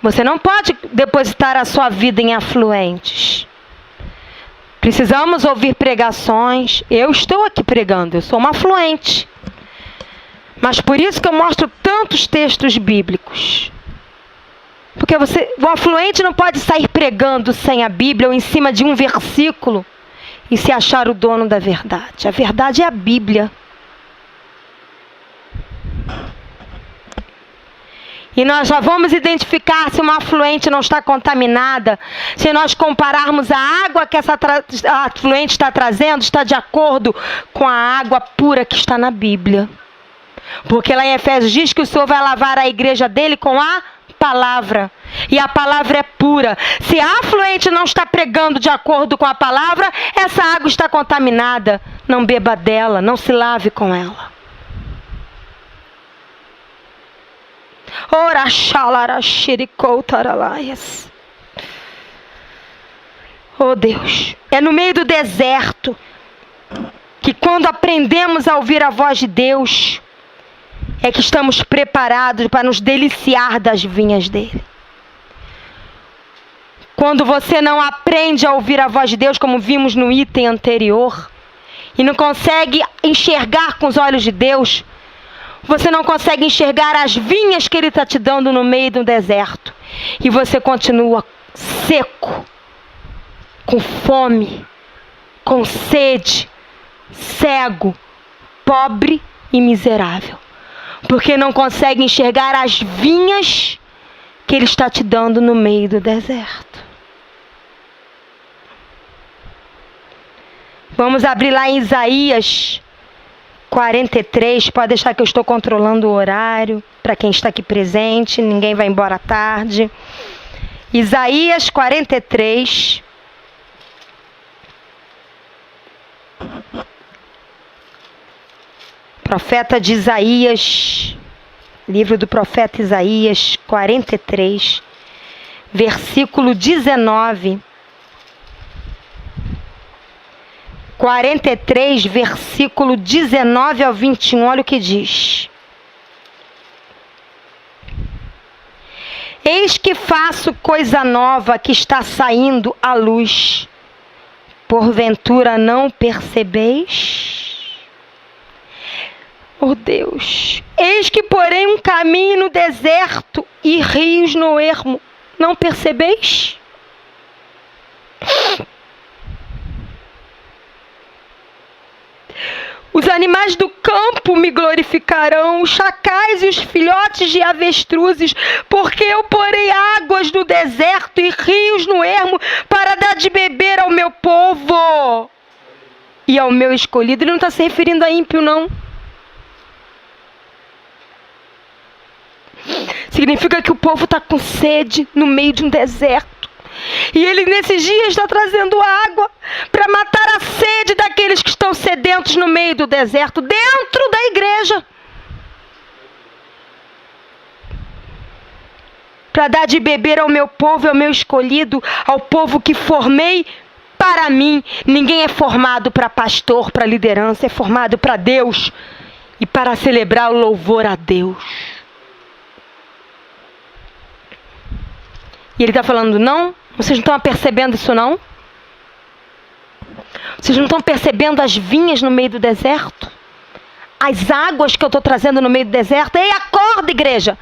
Você não pode depositar a sua vida em afluentes. Precisamos ouvir pregações. Eu estou aqui pregando, eu sou uma afluente. Mas por isso que eu mostro tantos textos bíblicos. Porque o afluente não pode sair pregando sem a Bíblia ou em cima de um versículo e se achar o dono da verdade. A verdade é a Bíblia. E nós já vamos identificar se uma afluente não está contaminada, se nós compararmos a água que essa afluente está trazendo, está de acordo com a água pura que está na Bíblia. Porque lá em Efésios diz que o Senhor vai lavar a igreja dele com a palavra. E a palavra é pura. Se a afluente não está pregando de acordo com a palavra, essa água está contaminada. Não beba dela, não se lave com ela. Ora, oh Deus, é no meio do deserto que quando aprendemos a ouvir a voz de Deus, é que estamos preparados para nos deliciar das vinhas dele. Quando você não aprende a ouvir a voz de Deus, como vimos no item anterior, e não consegue enxergar com os olhos de Deus, você não consegue enxergar as vinhas que ele está te dando no meio do deserto. E você continua seco, com fome, com sede, cego, pobre e miserável. Porque não consegue enxergar as vinhas que ele está te dando no meio do deserto. Vamos abrir lá em Isaías 43. Pode deixar que eu estou controlando o horário para quem está aqui presente. Ninguém vai embora tarde. Isaías 43. Profeta de Isaías. Livro do profeta Isaías 43. Versículo 19. 43, versículo 19 ao 21, olha o que diz. Eis que faço coisa nova que está saindo à luz. Porventura não percebeis? Oh Deus, eis que porém um caminho no deserto e rios no ermo. Não percebeis? Os animais do campo me glorificarão, os chacais e os filhotes de avestruzes, porque eu porei águas no deserto e rios no ermo para dar de beber ao meu povo e ao meu escolhido. Ele não está se referindo a ímpio, não. Significa que o povo está com sede no meio de um deserto. E ele nesses dias está trazendo água para matar a sede daqueles que estão sedentos no meio do deserto, dentro da igreja. Para dar de beber ao meu povo e ao meu escolhido, ao povo que formei para mim. Ninguém é formado para pastor, para liderança, é formado para Deus e para celebrar o louvor a Deus. E ele está falando, não? Vocês não estão percebendo isso, não? Vocês não estão percebendo as vinhas no meio do deserto? As águas que eu estou trazendo no meio do deserto? Ei, acorda, igreja!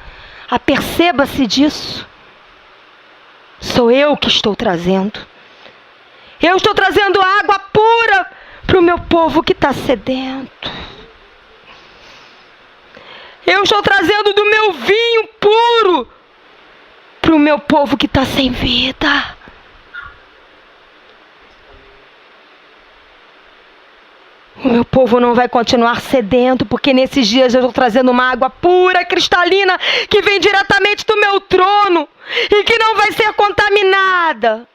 Aperceba-se disso. Sou eu que estou trazendo. Eu estou trazendo água pura para o meu povo que está sedento. Eu estou trazendo do meu vinho puro para o meu povo que está sem vida. O meu povo não vai continuar sedento, porque nesses dias eu estou trazendo uma água pura, cristalina, que vem diretamente do meu trono e que não vai ser contaminada.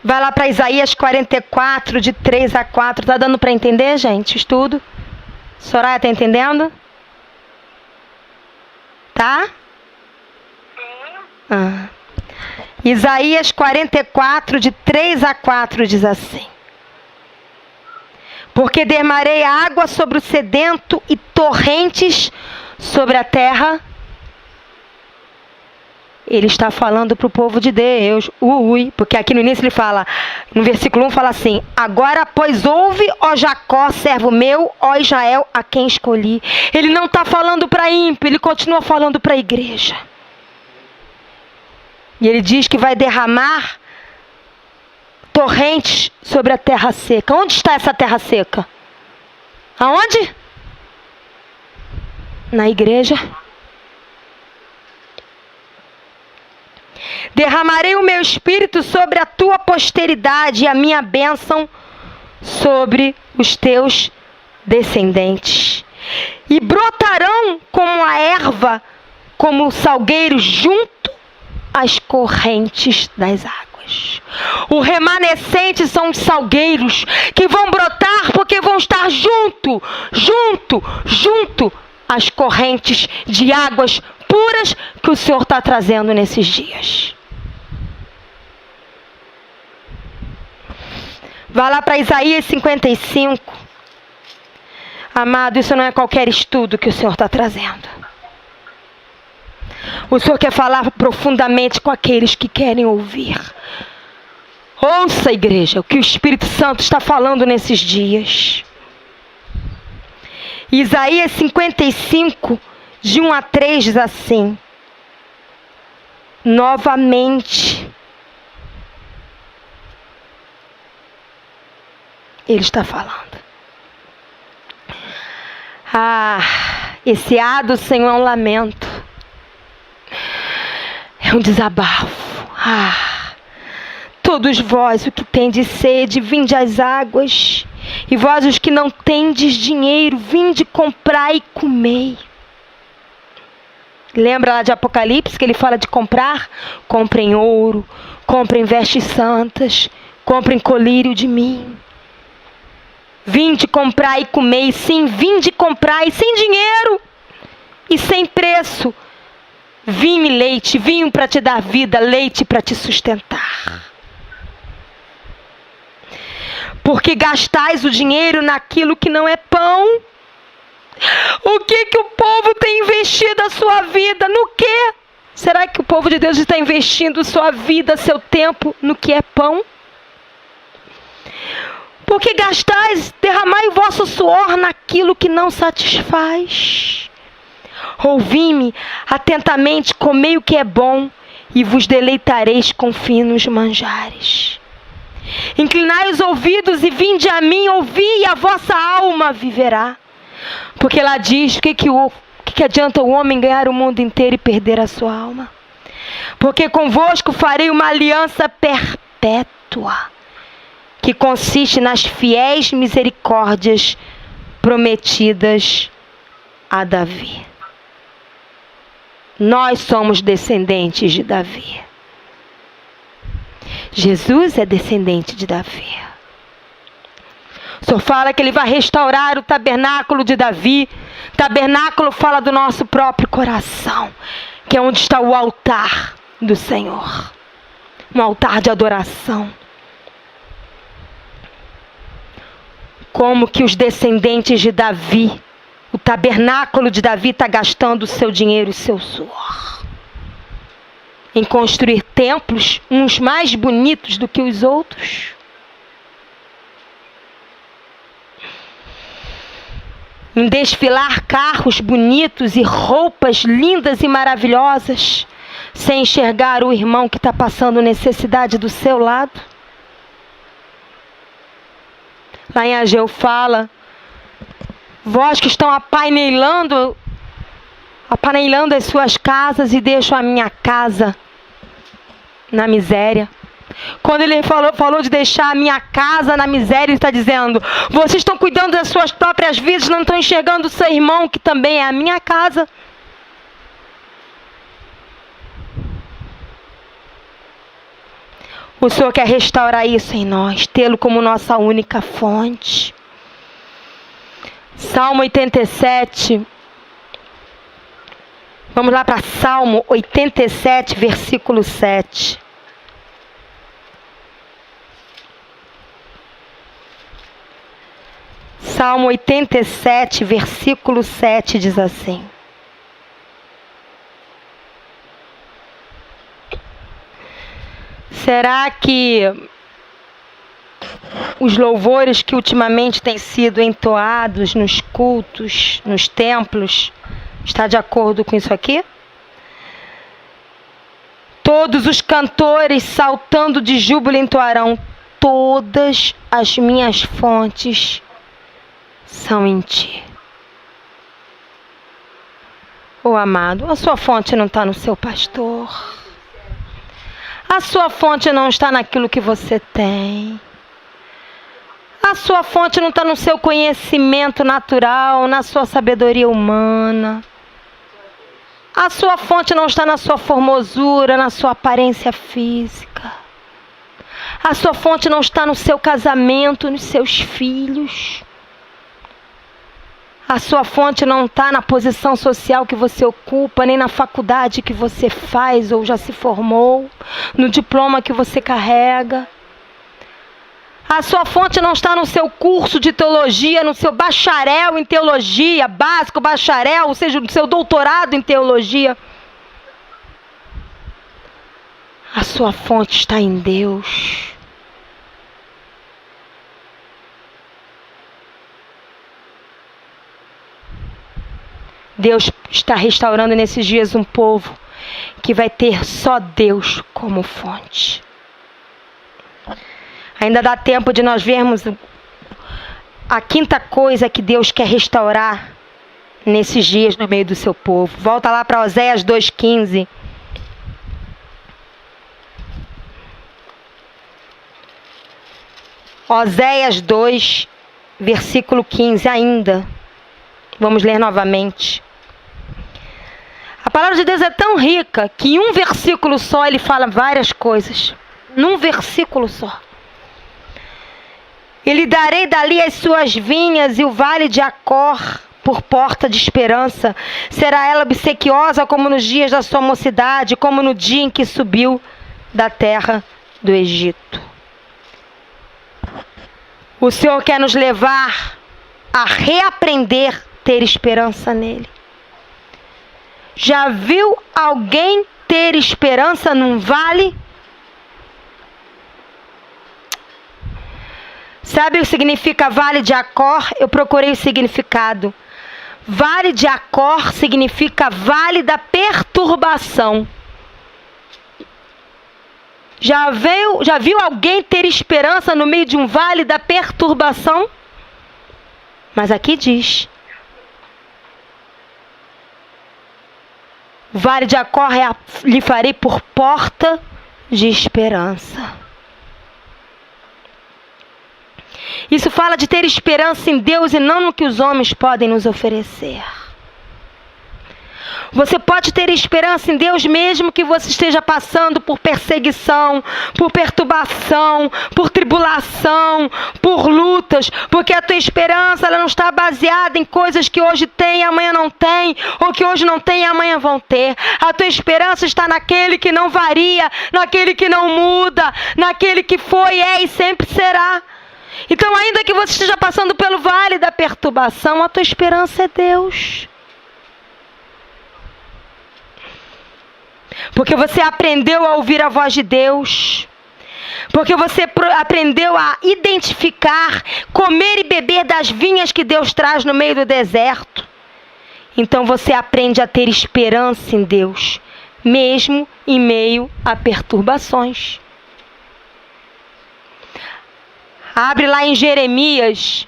Vai lá para Isaías 44, de 3 a 4. Tá dando para entender, gente? Estudo. Soraya, tá entendendo? Tá? Isaías 44, de 3 a 4, diz assim. Porque derramarei água sobre o sedento e torrentes sobre a terra. Ele está falando para o povo de Deus. Porque aqui no início ele fala, no versículo 1 fala assim, agora pois ouve, ó Jacó, servo meu, ó Israel, a quem escolhi. Ele não está falando para ímpio, ele continua falando para a igreja. E ele diz que vai derramar torrentes sobre a terra seca. Onde está essa terra seca? Aonde? Na igreja. Derramarei o meu espírito sobre a tua posteridade e a minha bênção sobre os teus descendentes. E brotarão como a erva, como o salgueiro junto às correntes das águas. O remanescente são os salgueiros que vão brotar porque vão estar junto às correntes de águas puras que o Senhor está trazendo nesses dias. Vá lá para Isaías 55. Amado, isso não é qualquer estudo que o Senhor está trazendo. O Senhor quer falar profundamente com aqueles que querem ouvir. Ouça, igreja, o que o Espírito Santo está falando nesses dias. Isaías 55, de 1 a 3, diz assim: novamente, Ele está falando. Esse do Senhor é um lamento. É um desabafo. Todos vós, o que tendes sede, vinde às águas. E vós, os que não tendes dinheiro, vinde comprar e comei. Lembra lá de Apocalipse que ele fala de comprar? Comprem ouro, comprem vestes santas, comprem colírio de mim. Vinde comprar e comei. Sim, vinde comprar e sem dinheiro e sem preço. Vinho e leite, vinho para te dar vida, leite para te sustentar. Porque gastais o dinheiro naquilo que não é pão. O que o povo tem investido a sua vida? No quê? Será que o povo de Deus está investindo sua vida, seu tempo no que é pão? Porque gastais, derramai o vosso suor naquilo que não satisfaz. Ouvi-me atentamente, comei o que é bom, e vos deleitareis com finos manjares. Inclinai os ouvidos e vinde a mim, ouvi, e a vossa alma viverá. Porque lá diz, o que adianta o homem ganhar o mundo inteiro e perder a sua alma? Porque convosco farei uma aliança perpétua, que consiste nas fiéis misericórdias prometidas a Davi. Nós somos descendentes de Davi. Jesus é descendente de Davi. O Senhor fala que Ele vai restaurar o tabernáculo de Davi. Tabernáculo fala do nosso próprio coração, que é onde está o altar do Senhor. Um altar de adoração. Como que os descendentes de Davi, o tabernáculo de Davi está gastando o seu dinheiro e o seu suor em construir templos, uns mais bonitos do que os outros. Em desfilar carros bonitos e roupas lindas e maravilhosas, sem enxergar o irmão que está passando necessidade do seu lado. Lá em Ageu fala: vós que estão apainelando as suas casas e deixam a minha casa na miséria. Quando ele falou de deixar a minha casa na miséria, ele está dizendo: vocês estão cuidando das suas próprias vidas, não estão enxergando o seu irmão, que também é a minha casa. O Senhor quer restaurar isso em nós, tê-lo como nossa única fonte. Salmo 87. Vamos lá para Salmo 87, versículo 7. Salmo 87, versículo 7 diz assim: será que os louvores que ultimamente têm sido entoados nos cultos, nos templos, está de acordo com isso aqui? Todos os cantores saltando de júbilo entoarão: todas as minhas fontes são em ti. Oh, amado, a sua fonte não está no seu pastor. A sua fonte não está naquilo que você tem. A sua fonte não está no seu conhecimento natural, na sua sabedoria humana. A sua fonte não está na sua formosura, na sua aparência física. A sua fonte não está no seu casamento, nos seus filhos. A sua fonte não está na posição social que você ocupa, nem na faculdade que você faz ou já se formou, no diploma que você carrega. A sua fonte não está no seu curso de teologia, no seu bacharel em teologia, básico, bacharel, ou seja, no seu doutorado em teologia. A sua fonte está em Deus. Deus está restaurando nesses dias um povo que vai ter só Deus como fonte. Ainda dá tempo de nós vermos a quinta coisa que Deus quer restaurar nesses dias no meio do seu povo. Volta lá para Oséias 2,15. Oséias 2, versículo 15 ainda. Vamos ler novamente. A palavra de Deus é tão rica que em um versículo só ele fala várias coisas. Num versículo só. E lhe darei dali as suas vinhas e o vale de Acor por porta de esperança. Será ela obsequiosa como nos dias da sua mocidade, como no dia em que subiu da terra do Egito. O Senhor quer nos levar a reaprender ter esperança nele. Já viu alguém ter esperança num vale? Sabe o que significa vale de Acor? Eu procurei o significado. Vale de Acor significa vale da perturbação. Já viu alguém ter esperança no meio de um vale da perturbação? Mas aqui diz. O vale de Acor lhe farei por porta de esperança. Isso fala de ter esperança em Deus e não no que os homens podem nos oferecer. Você pode ter esperança em Deus mesmo que você esteja passando por perseguição, por perturbação, por tribulação, por lutas, porque a tua esperança ela não está baseada em coisas que hoje tem e amanhã não tem, ou que hoje não tem e amanhã vão ter. A tua esperança está naquele que não varia, naquele que não muda, naquele que foi, é e sempre será. Então, ainda que você esteja passando pelo vale da perturbação, a tua esperança é Deus. Porque você aprendeu a ouvir a voz de Deus. Porque você aprendeu a identificar, comer e beber das vinhas que Deus traz no meio do deserto. Então você aprende a ter esperança em Deus, mesmo em meio a perturbações. Abre lá em Jeremias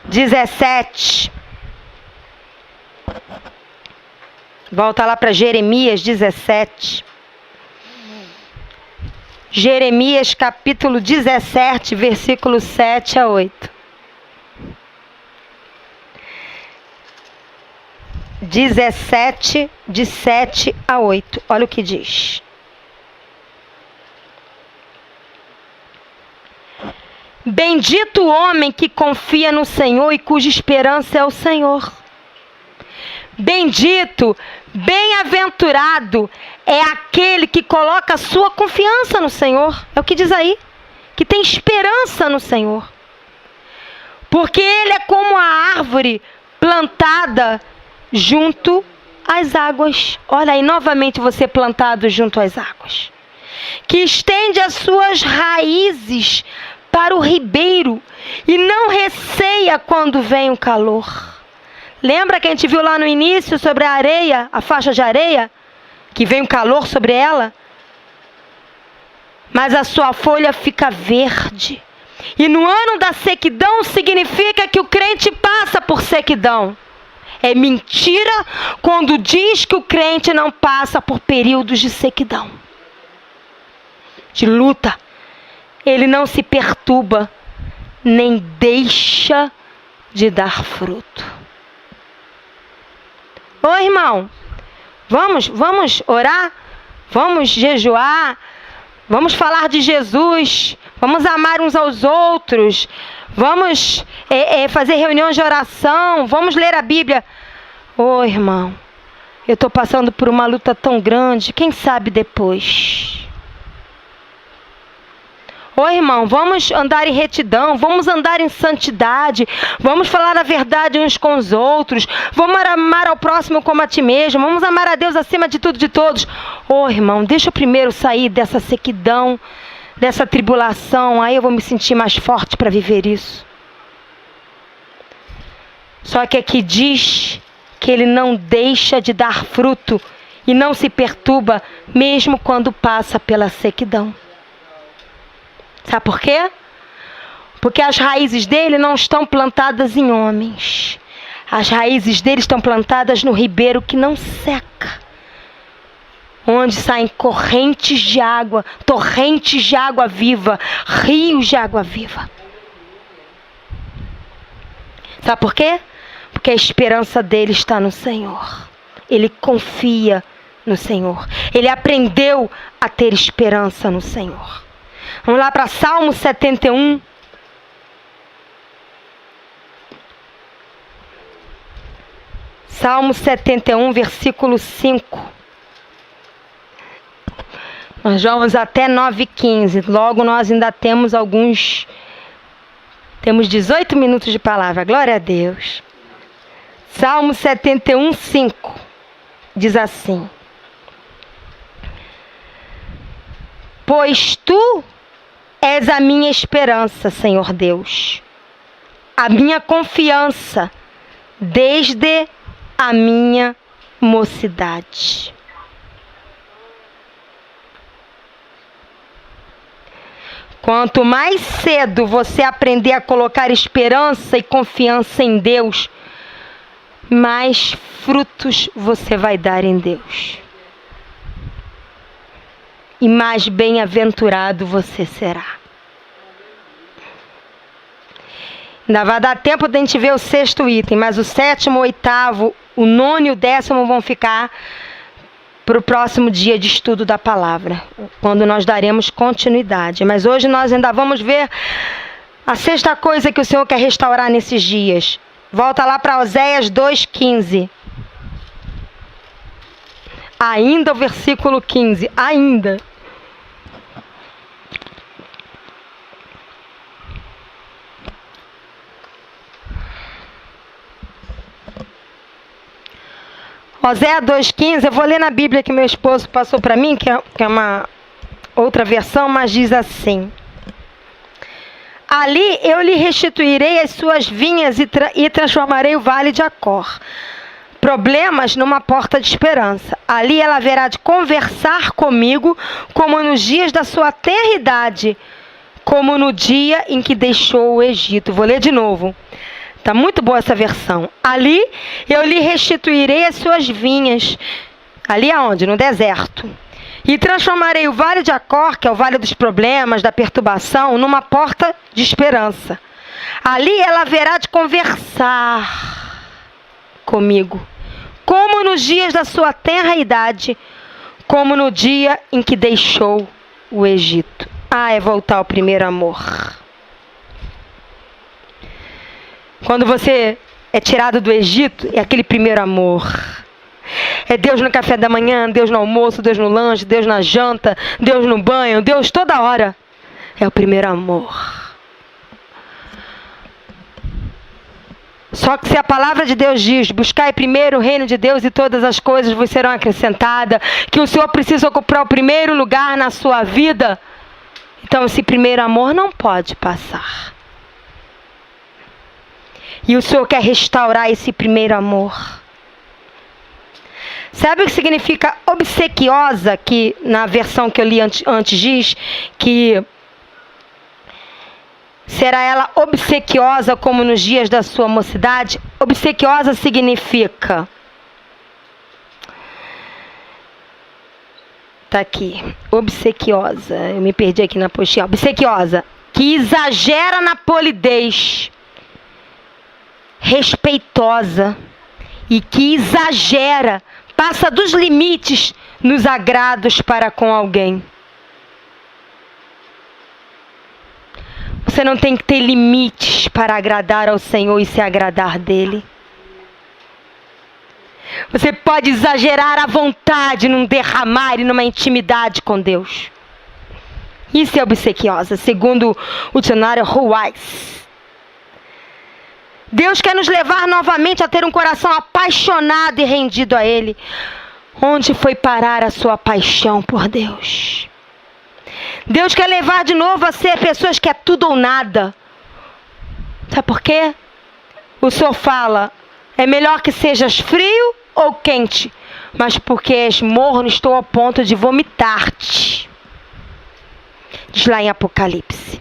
17. Volta lá para Jeremias 17. Jeremias capítulo 17, versículo 7 a 8. 17, de 7 a 8. Olha o que diz. Bendito o homem que confia no Senhor e cuja esperança é o Senhor. Bendito, bem-aventurado é aquele que coloca a sua confiança no Senhor. É o que diz aí. Que tem esperança no Senhor. Porque ele é como a árvore plantada junto às águas. Olha aí, novamente você plantado junto às águas. Que estende as suas raízes para o ribeiro e não receia quando vem o calor. Lembra que a gente viu lá no início sobre a areia, a faixa de areia? Que vem o calor sobre ela? Mas a sua folha fica verde. E no ano da sequidão significa que o crente passa por sequidão. É mentira quando diz que o crente não passa por períodos de sequidão, de luta. Ele não se perturba, nem deixa de dar fruto. Ô irmão, vamos orar, vamos jejuar, vamos falar de Jesus, vamos amar uns aos outros, vamos fazer reuniões de oração, vamos ler a Bíblia. Ô irmão, eu estou passando por uma luta tão grande, quem sabe depois? Ô irmão, vamos andar em retidão, vamos andar em santidade, vamos falar a verdade uns com os outros, vamos amar ao próximo como a ti mesmo, vamos amar a Deus acima de tudo e de todos. Ô irmão, deixa eu primeiro sair dessa sequidão, dessa tribulação, aí eu vou me sentir mais forte para viver isso. Só que aqui diz que ele não deixa de dar fruto e não se perturba mesmo quando passa pela sequidão. Sabe por quê? Porque as raízes dele não estão plantadas em homens. As raízes dele estão plantadas no ribeiro que não seca, onde saem correntes de água, torrentes de água viva, rios de água viva. Sabe por quê? Porque a esperança dele está no Senhor. Ele confia no Senhor. Ele aprendeu a ter esperança no Senhor. Vamos lá para Salmo 71. Salmo 71, versículo 5. Nós vamos até 9:15. Logo nós ainda temos Temos 18 minutos de palavra. Glória a Deus. Salmo 71, 5. Diz assim: Pois tu és a minha esperança, Senhor Deus, a minha confiança desde a minha mocidade. Quanto mais cedo você aprender a colocar esperança e confiança em Deus, mais frutos você vai dar em Deus. E mais bem-aventurado você será. Ainda vai dar tempo de a gente ver o 6º item, mas o 7º, o 8º, o 9º e o 10º vão ficar para o próximo dia de estudo da palavra, quando nós daremos continuidade. Mas hoje nós ainda vamos ver a 6ª coisa que o Senhor quer restaurar nesses dias. Volta lá para Oséias 2:15. Ainda o versículo 15. Ainda. Oséias 2:15, eu vou ler na Bíblia que meu esposo passou para mim, que é uma outra versão, mas diz assim: Ali eu lhe restituirei as suas vinhas e transformarei o vale de Acor. Problemas numa porta de esperança. Ali ela haverá de conversar comigo como nos dias da sua tenra idade, como no dia em que deixou o Egito. Vou ler de novo. Está muito boa essa versão. Ali eu lhe restituirei as suas vinhas. Ali aonde? No deserto. E transformarei o vale de Acor, que é o vale dos problemas, da perturbação, numa porta de esperança. Ali ela haverá de conversar comigo, como nos dias da sua tenra idade, como no dia em que deixou o Egito. É voltar ao primeiro amor. Quando você é tirado do Egito, é aquele primeiro amor. É Deus no café da manhã, Deus no almoço, Deus no lanche, Deus na janta, Deus no banho, Deus toda hora. É o primeiro amor. Só que se a palavra de Deus diz, buscai primeiro o reino de Deus e todas as coisas vos serão acrescentadas, que o Senhor precisa ocupar o primeiro lugar na sua vida, então esse primeiro amor não pode passar. E o Senhor quer restaurar esse primeiro amor. Sabe o que significa obsequiosa, que na versão que eu li antes diz que será ela obsequiosa como nos dias da sua mocidade? Obsequiosa significa... Tá aqui. Obsequiosa. Eu me perdi aqui na postinha. Obsequiosa. Que exagera na polidez. Respeitosa. E que exagera. Passa dos limites nos agrados para com alguém. Você não tem que ter limites para agradar ao Senhor e se agradar dele. Você pode exagerar à vontade num derramar e numa intimidade com Deus. Isso é obsequiosa, segundo o dicionário Ruais. Deus quer nos levar novamente a ter um coração apaixonado e rendido a Ele. Onde foi parar a sua paixão por Deus? Deus quer levar de novo a ser pessoas que é tudo ou nada. Sabe por quê? O Senhor fala, é melhor que sejas frio ou quente, mas porque és morno, estou ao ponto de vomitar-te. Diz lá em Apocalipse.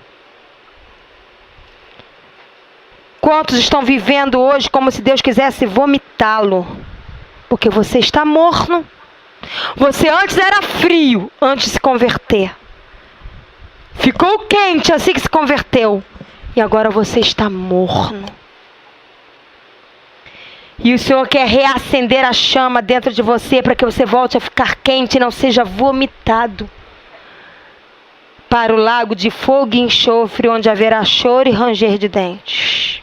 Quantos estão vivendo hoje como se Deus quisesse vomitá-lo? Porque você está morno. Você antes era frio, antes de se converter. Ficou quente assim que se converteu. E agora você está morno. E o Senhor quer reacender a chama dentro de você para que você volte a ficar quente e não seja vomitado para o lago de fogo e enxofre, onde haverá choro e ranger de dentes.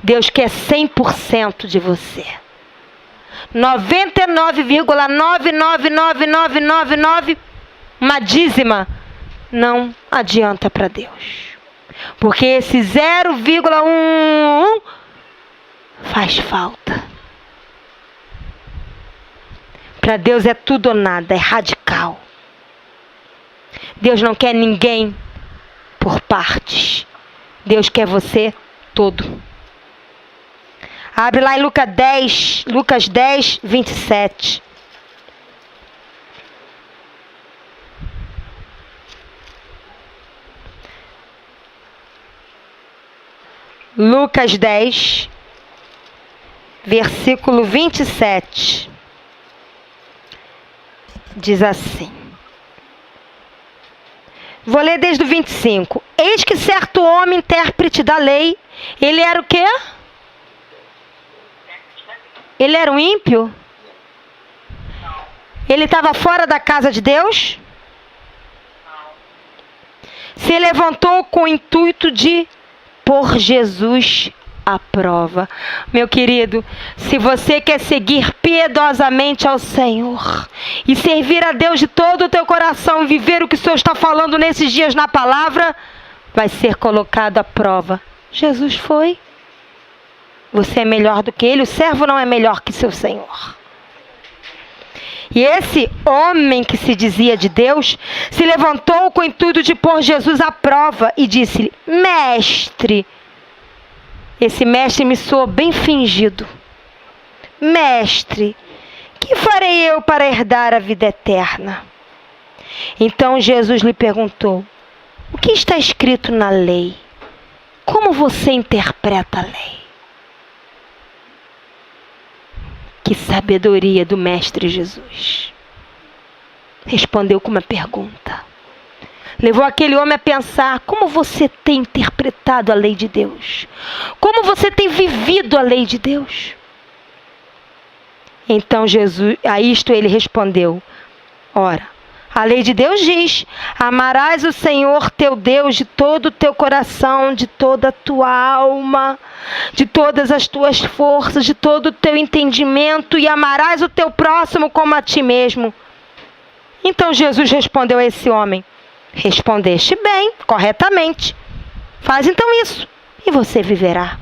Deus quer 100% de você. 99,9999999, uma dízima, não adianta para Deus. Porque esse 0,11 faz falta. Para Deus é tudo ou nada, é radical. Deus não quer ninguém por partes. Deus quer você todo. Abre lá em Lucas 10, 27. Lucas 10, versículo 27. Diz assim. Vou ler desde o 25. Eis que certo homem, intérprete da lei, ele era o quê? Ele era um ímpio? Ele estava fora da casa de Deus? Se levantou com o intuito de pôr Jesus à prova. Meu querido, se você quer seguir piedosamente ao Senhor e servir a Deus de todo o teu coração e viver o que o Senhor está falando nesses dias na palavra, vai ser colocado à prova. Jesus foi. Você é melhor do que ele, o servo não é melhor que seu Senhor. E esse homem que se dizia de Deus, se levantou com o intuito de pôr Jesus à prova e disse-lhe, mestre, esse mestre me soou bem fingido. Mestre, que farei eu para herdar a vida eterna? Então Jesus lhe perguntou, o que está escrito na lei? Como você interpreta a lei? Que sabedoria do Mestre Jesus. Respondeu com uma pergunta. Levou aquele homem a pensar, como você tem interpretado a lei de Deus? Como você tem vivido a lei de Deus? Então Jesus, a isto ele respondeu, ora, a lei de Deus diz, amarás o Senhor teu Deus de todo o teu coração, de toda a tua alma, de todas as tuas forças, de todo o teu entendimento, e amarás o teu próximo como a ti mesmo. Então Jesus respondeu a esse homem, respondeste bem, corretamente. Faz então isso, e você viverá.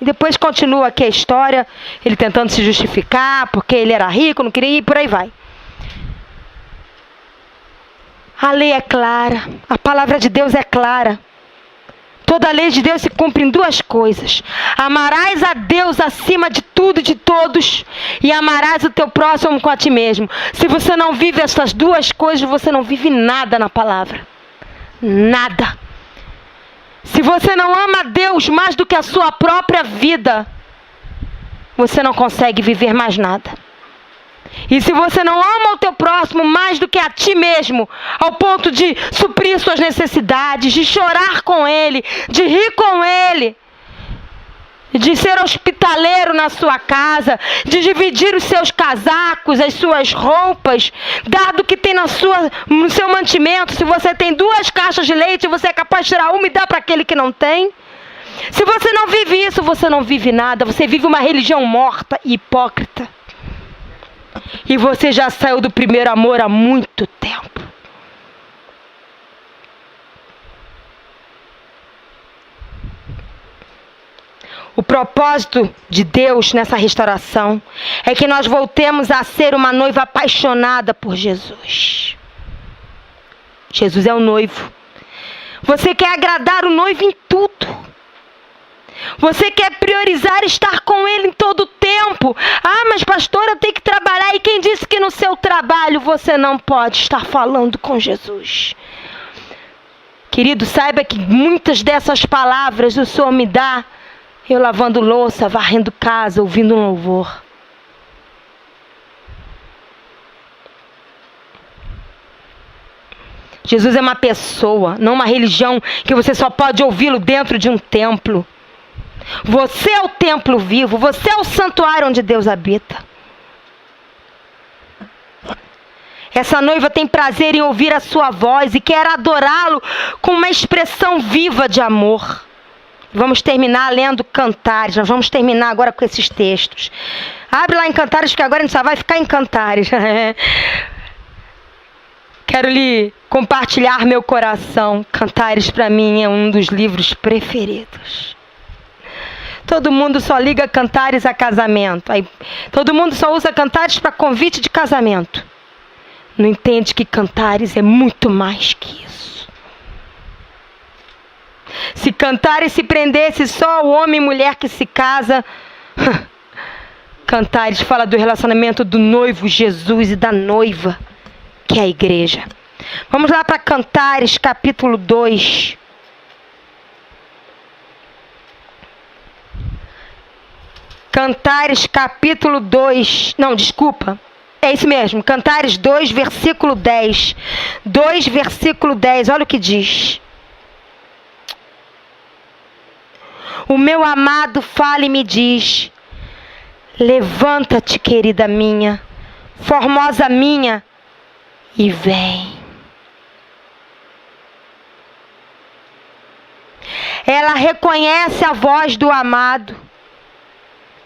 E depois continua aqui a história, ele tentando se justificar, porque ele era rico, não queria ir, por aí vai. A lei é clara, a palavra de Deus é clara. Toda a lei de Deus se cumpre em duas coisas. Amarás a Deus acima de tudo e de todos, e amarás o teu próximo com a ti mesmo. Se você não vive essas duas coisas, você não vive nada na palavra. Nada. Se você não ama Deus mais do que a sua própria vida, você não consegue viver mais nada. E se você não ama o teu próximo mais do que a ti mesmo, ao ponto de suprir suas necessidades, de chorar com ele, de rir com ele, de ser hospitaleiro na sua casa, de dividir os seus casacos, as suas roupas, dado que tem no seu mantimento, se você tem 2 caixas de leite, você é capaz de tirar uma e dar para aquele que não tem. Se você não vive isso, você não vive nada, você vive uma religião morta e hipócrita. E você já saiu do primeiro amor há muito tempo. O propósito de Deus nessa restauração é que nós voltemos a ser uma noiva apaixonada por Jesus. Jesus é o noivo. Você quer agradar o noivo em tudo. Você quer priorizar estar com ele em todo o tempo. Ah, mas pastora, eu tenho que trabalhar. E quem disse que no seu trabalho você não pode estar falando com Jesus? Querido, saiba que muitas dessas palavras o Senhor me dá eu lavando louça, varrendo casa, ouvindo um louvor. Jesus é uma pessoa, não uma religião que você só pode ouvi-lo dentro de um templo. Você é o templo vivo, você é o santuário onde Deus habita. Essa noiva tem prazer em ouvir a sua voz e quer adorá-lo com uma expressão viva de amor. Vamos terminar lendo Cantares. Nós vamos terminar agora com esses textos. Abre lá em Cantares, porque agora a gente só vai ficar em Cantares. Quero lhe compartilhar meu coração. Cantares para mim é um dos livros preferidos. Todo mundo só liga Cantares a casamento. Aí, todo mundo só usa Cantares para convite de casamento. Não entende que Cantares é muito mais que isso. Se Cantares se prendesse só ao homem e mulher que se casa, Cantares fala do relacionamento do noivo Jesus e da noiva, que é a igreja. Vamos lá para Cantares, capítulo 2. Cantares, capítulo 2. Não, desculpa. É isso mesmo. Cantares 2, versículo 10. 2, versículo 10. Olha o que diz. O meu amado fala e me diz: levanta-te, querida minha, formosa minha, e vem. Ela reconhece a voz do amado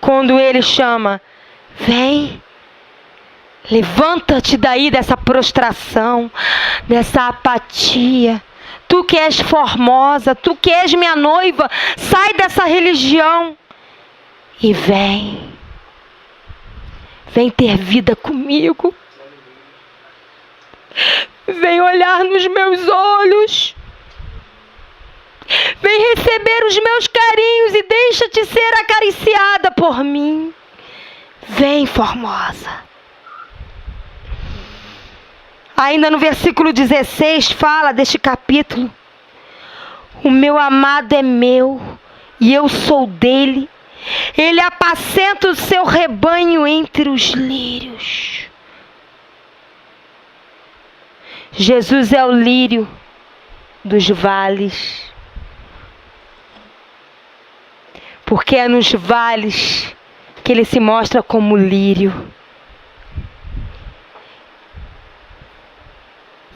quando ele chama: vem. Levanta-te daí dessa prostração, dessa apatia. Tu que és formosa, tu que és minha noiva, sai dessa religião e vem. Vem ter vida comigo. Vem olhar nos meus olhos. Vem receber os meus carinhos e deixa-te ser acariciada por mim. Vem, formosa. Ainda no versículo 16 fala deste capítulo: o meu amado é meu e eu sou dele. Ele apacenta o seu rebanho entre os lírios. Jesus é o lírio dos vales. Porque é nos vales que ele se mostra como lírio.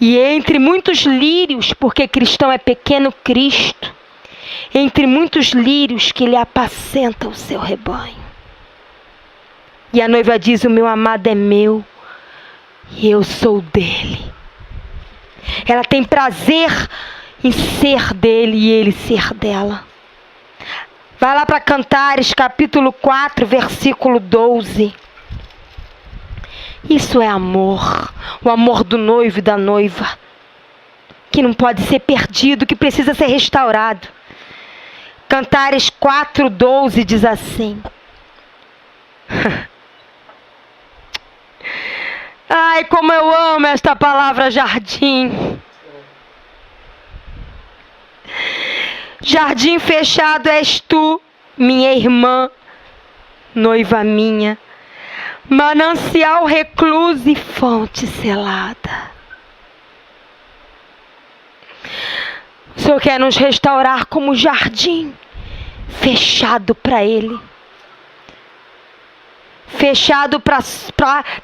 E entre muitos lírios, porque cristão é pequeno Cristo, entre muitos lírios que ele apacenta o seu rebanho. E a noiva diz: o meu amado é meu e eu sou dele. Ela tem prazer em ser dele e ele ser dela. Vai lá para Cantares, capítulo 4, versículo 12. Isso é amor, o amor do noivo e da noiva, que não pode ser perdido, que precisa ser restaurado. Cantares 4:12 diz assim: ai, como eu amo esta palavra jardim. Jardim fechado és tu, minha irmã, noiva minha. Manancial recluso e fonte selada. O Senhor quer nos restaurar como jardim fechado para Ele. Fechado para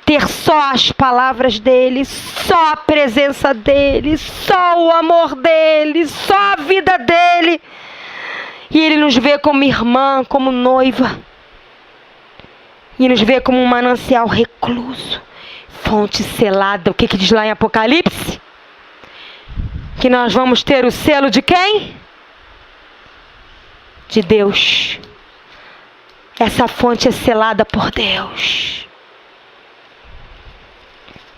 ter só as palavras dEle, só a presença dEle, só o amor dEle, só a vida dEle. E Ele nos vê como irmã, como noiva. E nos vê como um manancial recluso. Fonte selada. O que diz lá em Apocalipse? Que nós vamos ter o selo de quem? De Deus. Essa fonte é selada por Deus.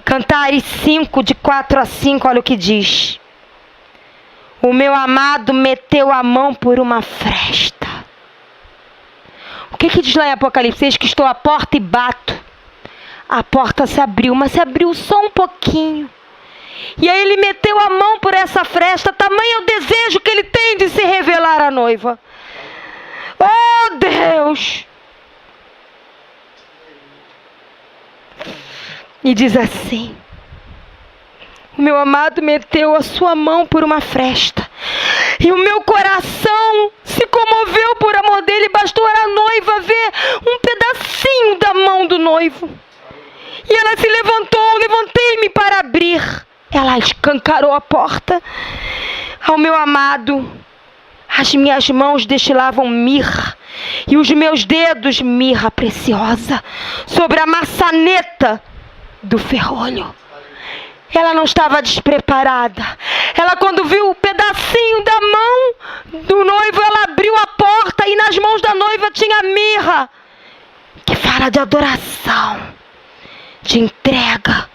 Cantares 5, de 4 a 5, olha o que diz. O meu amado meteu a mão por uma fresta. O que diz lá em Apocalipse? Eis que estou à porta e bato. A porta se abriu, mas se abriu só um pouquinho. E aí ele meteu a mão por essa fresta. Tamanho é o desejo que ele tem de se revelar à noiva. Oh, Deus! E diz assim: o meu amado meteu a sua mão por uma fresta, e o meu coração se comoveu por amor dele. Bastou a noiva ver um pedacinho da mão do noivo. E ela se levantou, levantei-me para abrir. Ela escancarou a porta. Ao meu amado, as minhas mãos destilavam mirra, e os meus dedos mirra preciosa, sobre a maçaneta do ferrolho. Ela não estava despreparada. Ela, quando viu o pedacinho da mão do noivo, ela abriu a porta, e nas mãos da noiva tinha mirra, que fala de adoração, de entrega.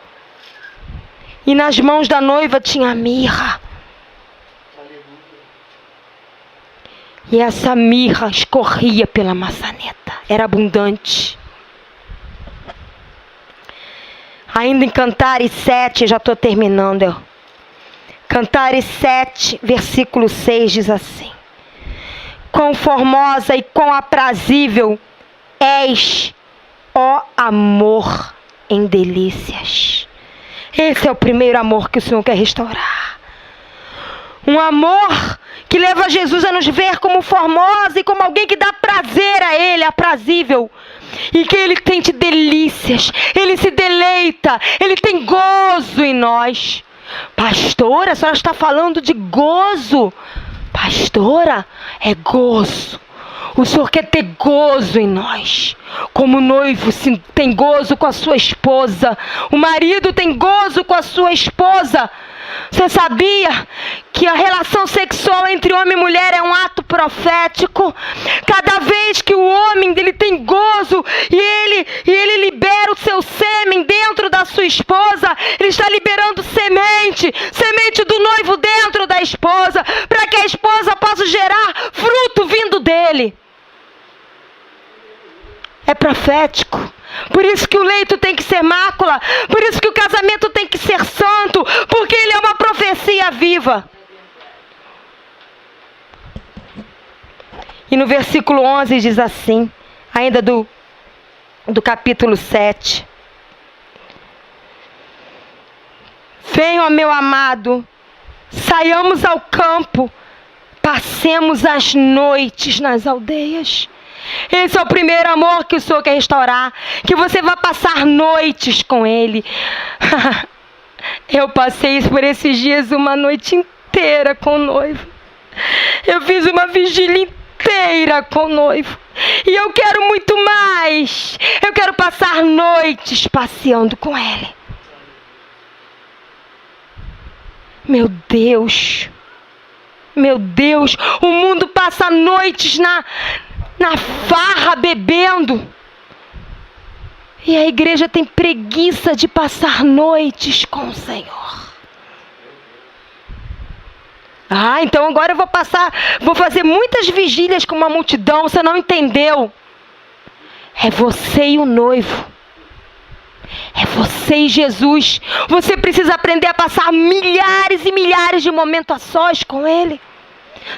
E nas mãos da noiva tinha mirra. E essa mirra escorria pela maçaneta. Era abundante. Ainda em Cantares 7, já estou terminando. Cantares 7, versículo 6 diz assim: quão formosa e quão aprazível és, ó amor em delícias. Esse é o primeiro amor que o Senhor quer restaurar. Um amor que leva Jesus a nos ver como formosa e como alguém que dá prazer a Ele, aprazível. E que Ele tem delícias, Ele se deleita, Ele tem gozo em nós. Pastora, a senhora está falando de gozo. Pastora, é gozo. O Senhor quer ter gozo em nós. Como o noivo tem gozo com a sua esposa, o marido tem gozo com a sua esposa. Você sabia que a relação sexual entre homem e mulher é um ato profético? Cada vez que o homem dele tem gozo e ele libera o seu sêmen dentro da sua esposa, ele está liberando semente do noivo dentro da esposa, para que a esposa possa gerar fruto vindo dele. É profético. Por isso que o leito tem que ser mácula. Por isso que o casamento tem que ser santo. Porque ele é uma profecia viva. E no versículo 11 diz assim, ainda do capítulo 7. Venha, ó meu amado, saiamos ao campo, passemos as noites nas aldeias. Esse é o primeiro amor que o Senhor quer restaurar. Que você vai passar noites com Ele. Eu passei por esses dias uma noite inteira com o noivo. Eu fiz uma vigília inteira com o noivo. E eu quero muito mais. Eu quero passar noites passeando com Ele. Meu Deus. Meu Deus. O mundo passa noites na farra, bebendo. E a igreja tem preguiça de passar noites com o Senhor. Então agora eu vou fazer muitas vigílias com uma multidão. Você não entendeu? É você e o noivo. É você e Jesus. Você precisa aprender a passar milhares e milhares de momentos a sós com Ele.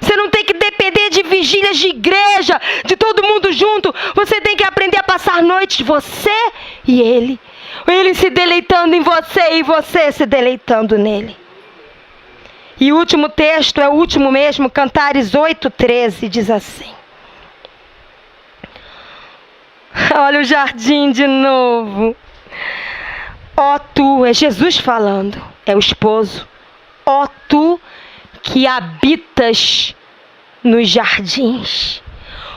Você não tem que depender de vigílias de igreja, de todo mundo junto. Você tem que aprender a passar noites, você e Ele. Ele se deleitando em você e você se deleitando nele. E o último texto é o último mesmo, Cantares 8:13, diz assim. Olha o jardim de novo. Ó tu, é Jesus falando, é o esposo. Ó tu que habitas nos jardins.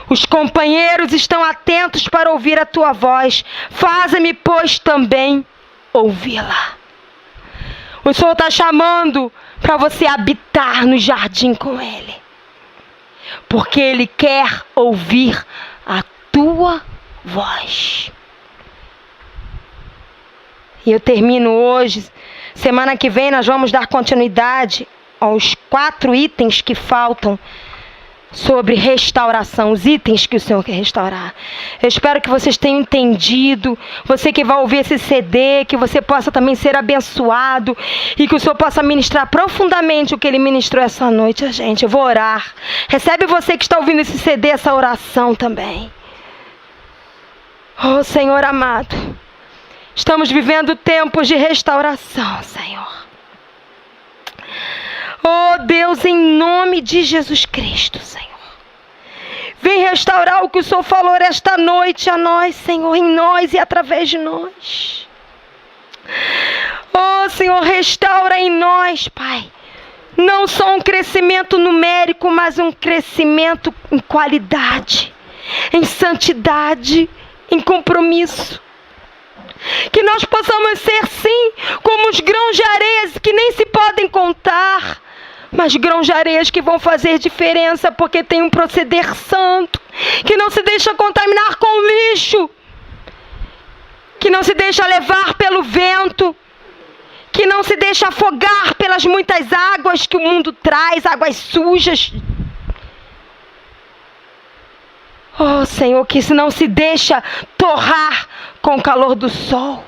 Os companheiros estão atentos para ouvir a tua voz. Faze-me, pois, também ouvi-la. O Senhor está chamando para você habitar no jardim com Ele. Porque Ele quer ouvir a tua voz. E eu termino hoje. Semana que vem nós vamos dar continuidade aos 4 itens que faltam sobre restauração, os itens que o Senhor quer restaurar. Eu espero que vocês tenham entendido, você que vai ouvir esse CD, que você possa também ser abençoado e que o Senhor possa ministrar profundamente o que Ele ministrou essa noite a gente. Eu vou orar. Recebe você que está ouvindo esse CD, essa oração também. Oh, Senhor amado, estamos vivendo tempos de restauração, Senhor. Oh Deus, em nome de Jesus Cristo, Senhor. Vem restaurar o que o Senhor falou esta noite a nós, Senhor, em nós e através de nós. Oh Senhor, restaura em nós, Pai. Não só um crescimento numérico, mas um crescimento em qualidade, em santidade, em compromisso. Que nós possamos ser, sim, como os grãos de areia que nem se podem contar, mas grãos de areia que vão fazer diferença porque tem um proceder santo, que não se deixa contaminar com lixo, que não se deixa levar pelo vento, que não se deixa afogar pelas muitas águas que o mundo traz, águas sujas. Oh Senhor, que não se deixa torrar com o calor do sol.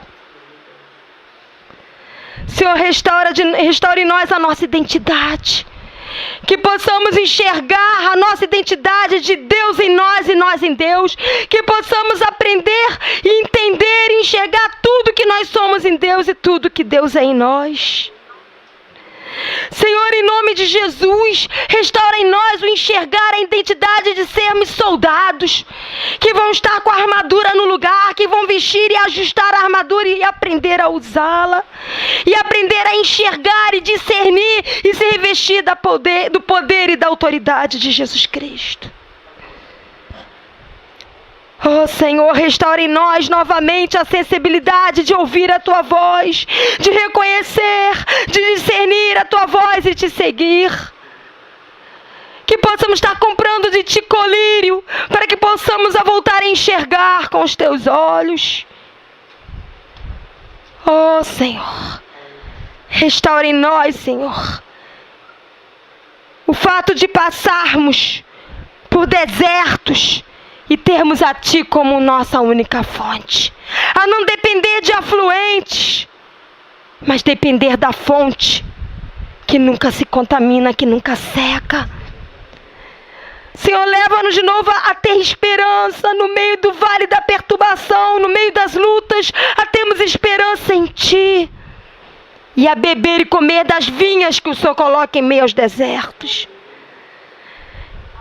Senhor, restaure em nós a nossa identidade. Que possamos enxergar a nossa identidade de Deus em nós e nós em Deus. Que possamos aprender e entender e enxergar tudo que nós somos em Deus e tudo que Deus é em nós. Senhor, em nome de Jesus, restaura em nós o enxergar a identidade de sermos soldados, que vão estar com a armadura no lugar, que vão vestir e ajustar a armadura e aprender a usá-la, e aprender a enxergar e discernir e se revestir do poder e da autoridade de Jesus Cristo. Oh Senhor, restaure em nós novamente a sensibilidade de ouvir a Tua voz, de reconhecer, de discernir a Tua voz e te seguir. Que possamos estar comprando de Ti colírio, para que possamos voltar a enxergar com os Teus olhos. Oh Senhor, restaure em nós, Senhor, o fato de passarmos por desertos e termos a Ti como nossa única fonte. A não depender de afluentes, mas depender da fonte, que nunca se contamina, que nunca seca. Senhor, leva-nos de novo a ter esperança no meio do vale da perturbação, no meio das lutas, a termos esperança em Ti. E a beber e comer das vinhas que o Senhor coloca em meio aos desertos.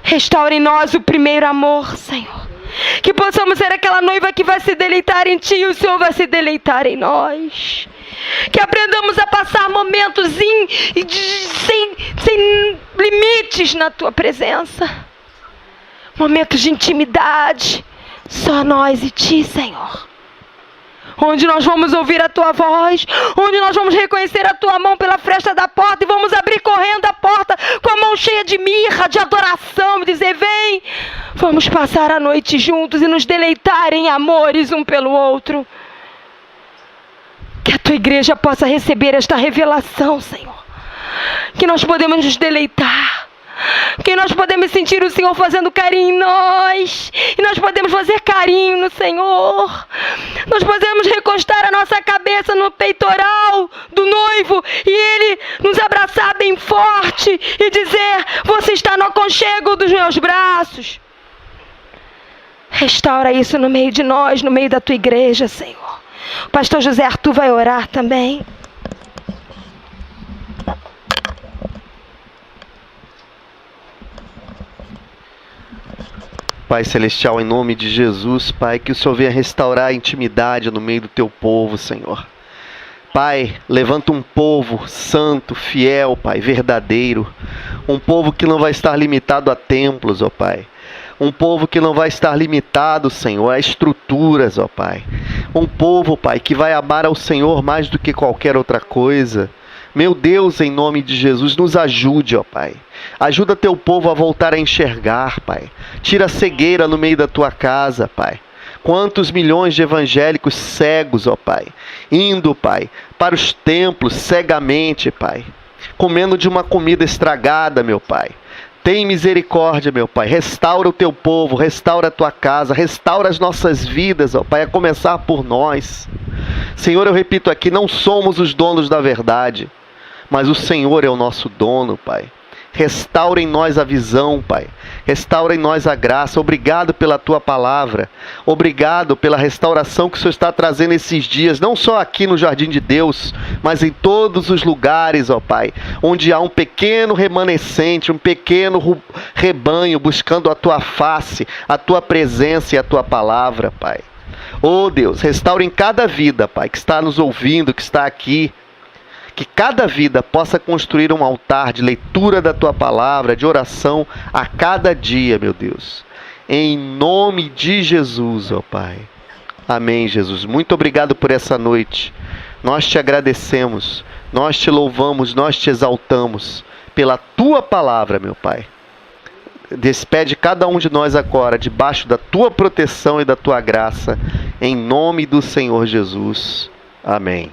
Restaure em nós o primeiro amor, Senhor. Que possamos ser aquela noiva que vai se deleitar em Ti e o Senhor vai se deleitar em nós. Que aprendamos a passar momentos sem limites na Tua presença. Momentos de intimidade, só nós e Ti, Senhor. Onde nós vamos ouvir a Tua voz, onde nós vamos reconhecer a Tua mão pela fresta da porta e vamos abrir correndo a porta com a mão cheia de mirra, de adoração, e dizer: vem, vamos passar a noite juntos e nos deleitar em amores um pelo outro. Que a Tua igreja possa receber esta revelação, Senhor. Que nós podemos nos deleitar. Que nós podemos sentir o Senhor fazendo carinho em nós. E nós podemos fazer carinho no Senhor. Nós podemos recostar a nossa cabeça no peitoral do noivo e Ele nos abraçar bem forte e dizer: você está no aconchego dos meus braços. Restaura isso no meio de nós, no meio da Tua igreja, Senhor. O pastor José Arthur vai orar também. Pai Celestial, em nome de Jesus, Pai, que o Senhor venha restaurar a intimidade no meio do Teu povo, Senhor. Pai, levanta um povo santo, fiel, Pai, verdadeiro. Um povo que não vai estar limitado a templos, ó Pai. Um povo que não vai estar limitado, Senhor, a estruturas, ó Pai. Um povo, Pai, que vai amar ao Senhor mais do que qualquer outra coisa. Meu Deus, em nome de Jesus, nos ajude, ó Pai. Ajuda teu povo a voltar a enxergar, Pai. Tira a cegueira no meio da tua casa, Pai. Quantos milhões de evangélicos cegos, ó Pai, indo, Pai, para os templos cegamente, Pai, comendo de uma comida estragada, meu Pai. Tem misericórdia, meu Pai. Restaura o teu povo, restaura a tua casa, restaura as nossas vidas, ó Pai, a começar por nós. Senhor, eu repito aqui, não somos os donos da verdade, mas o Senhor é o nosso dono, Pai. Restaura em nós a visão, Pai. Restaura em nós a graça. Obrigado pela Tua palavra. Obrigado pela restauração que o Senhor está trazendo esses dias, não só aqui no Jardim de Deus, mas em todos os lugares, ó Pai, onde há um pequeno remanescente, um pequeno rebanho buscando a Tua face, a Tua presença e a Tua palavra, Pai. Oh Deus, restaura em cada vida, Pai, que está nos ouvindo, que está aqui. Que cada vida possa construir um altar de leitura da Tua palavra, de oração a cada dia, meu Deus. Em nome de Jesus, ó Pai. Amém, Jesus. Muito obrigado por essa noite. Nós te agradecemos, nós te louvamos, nós te exaltamos pela Tua palavra, meu Pai. Despede cada um de nós agora, debaixo da Tua proteção e da Tua graça, em nome do Senhor Jesus. Amém.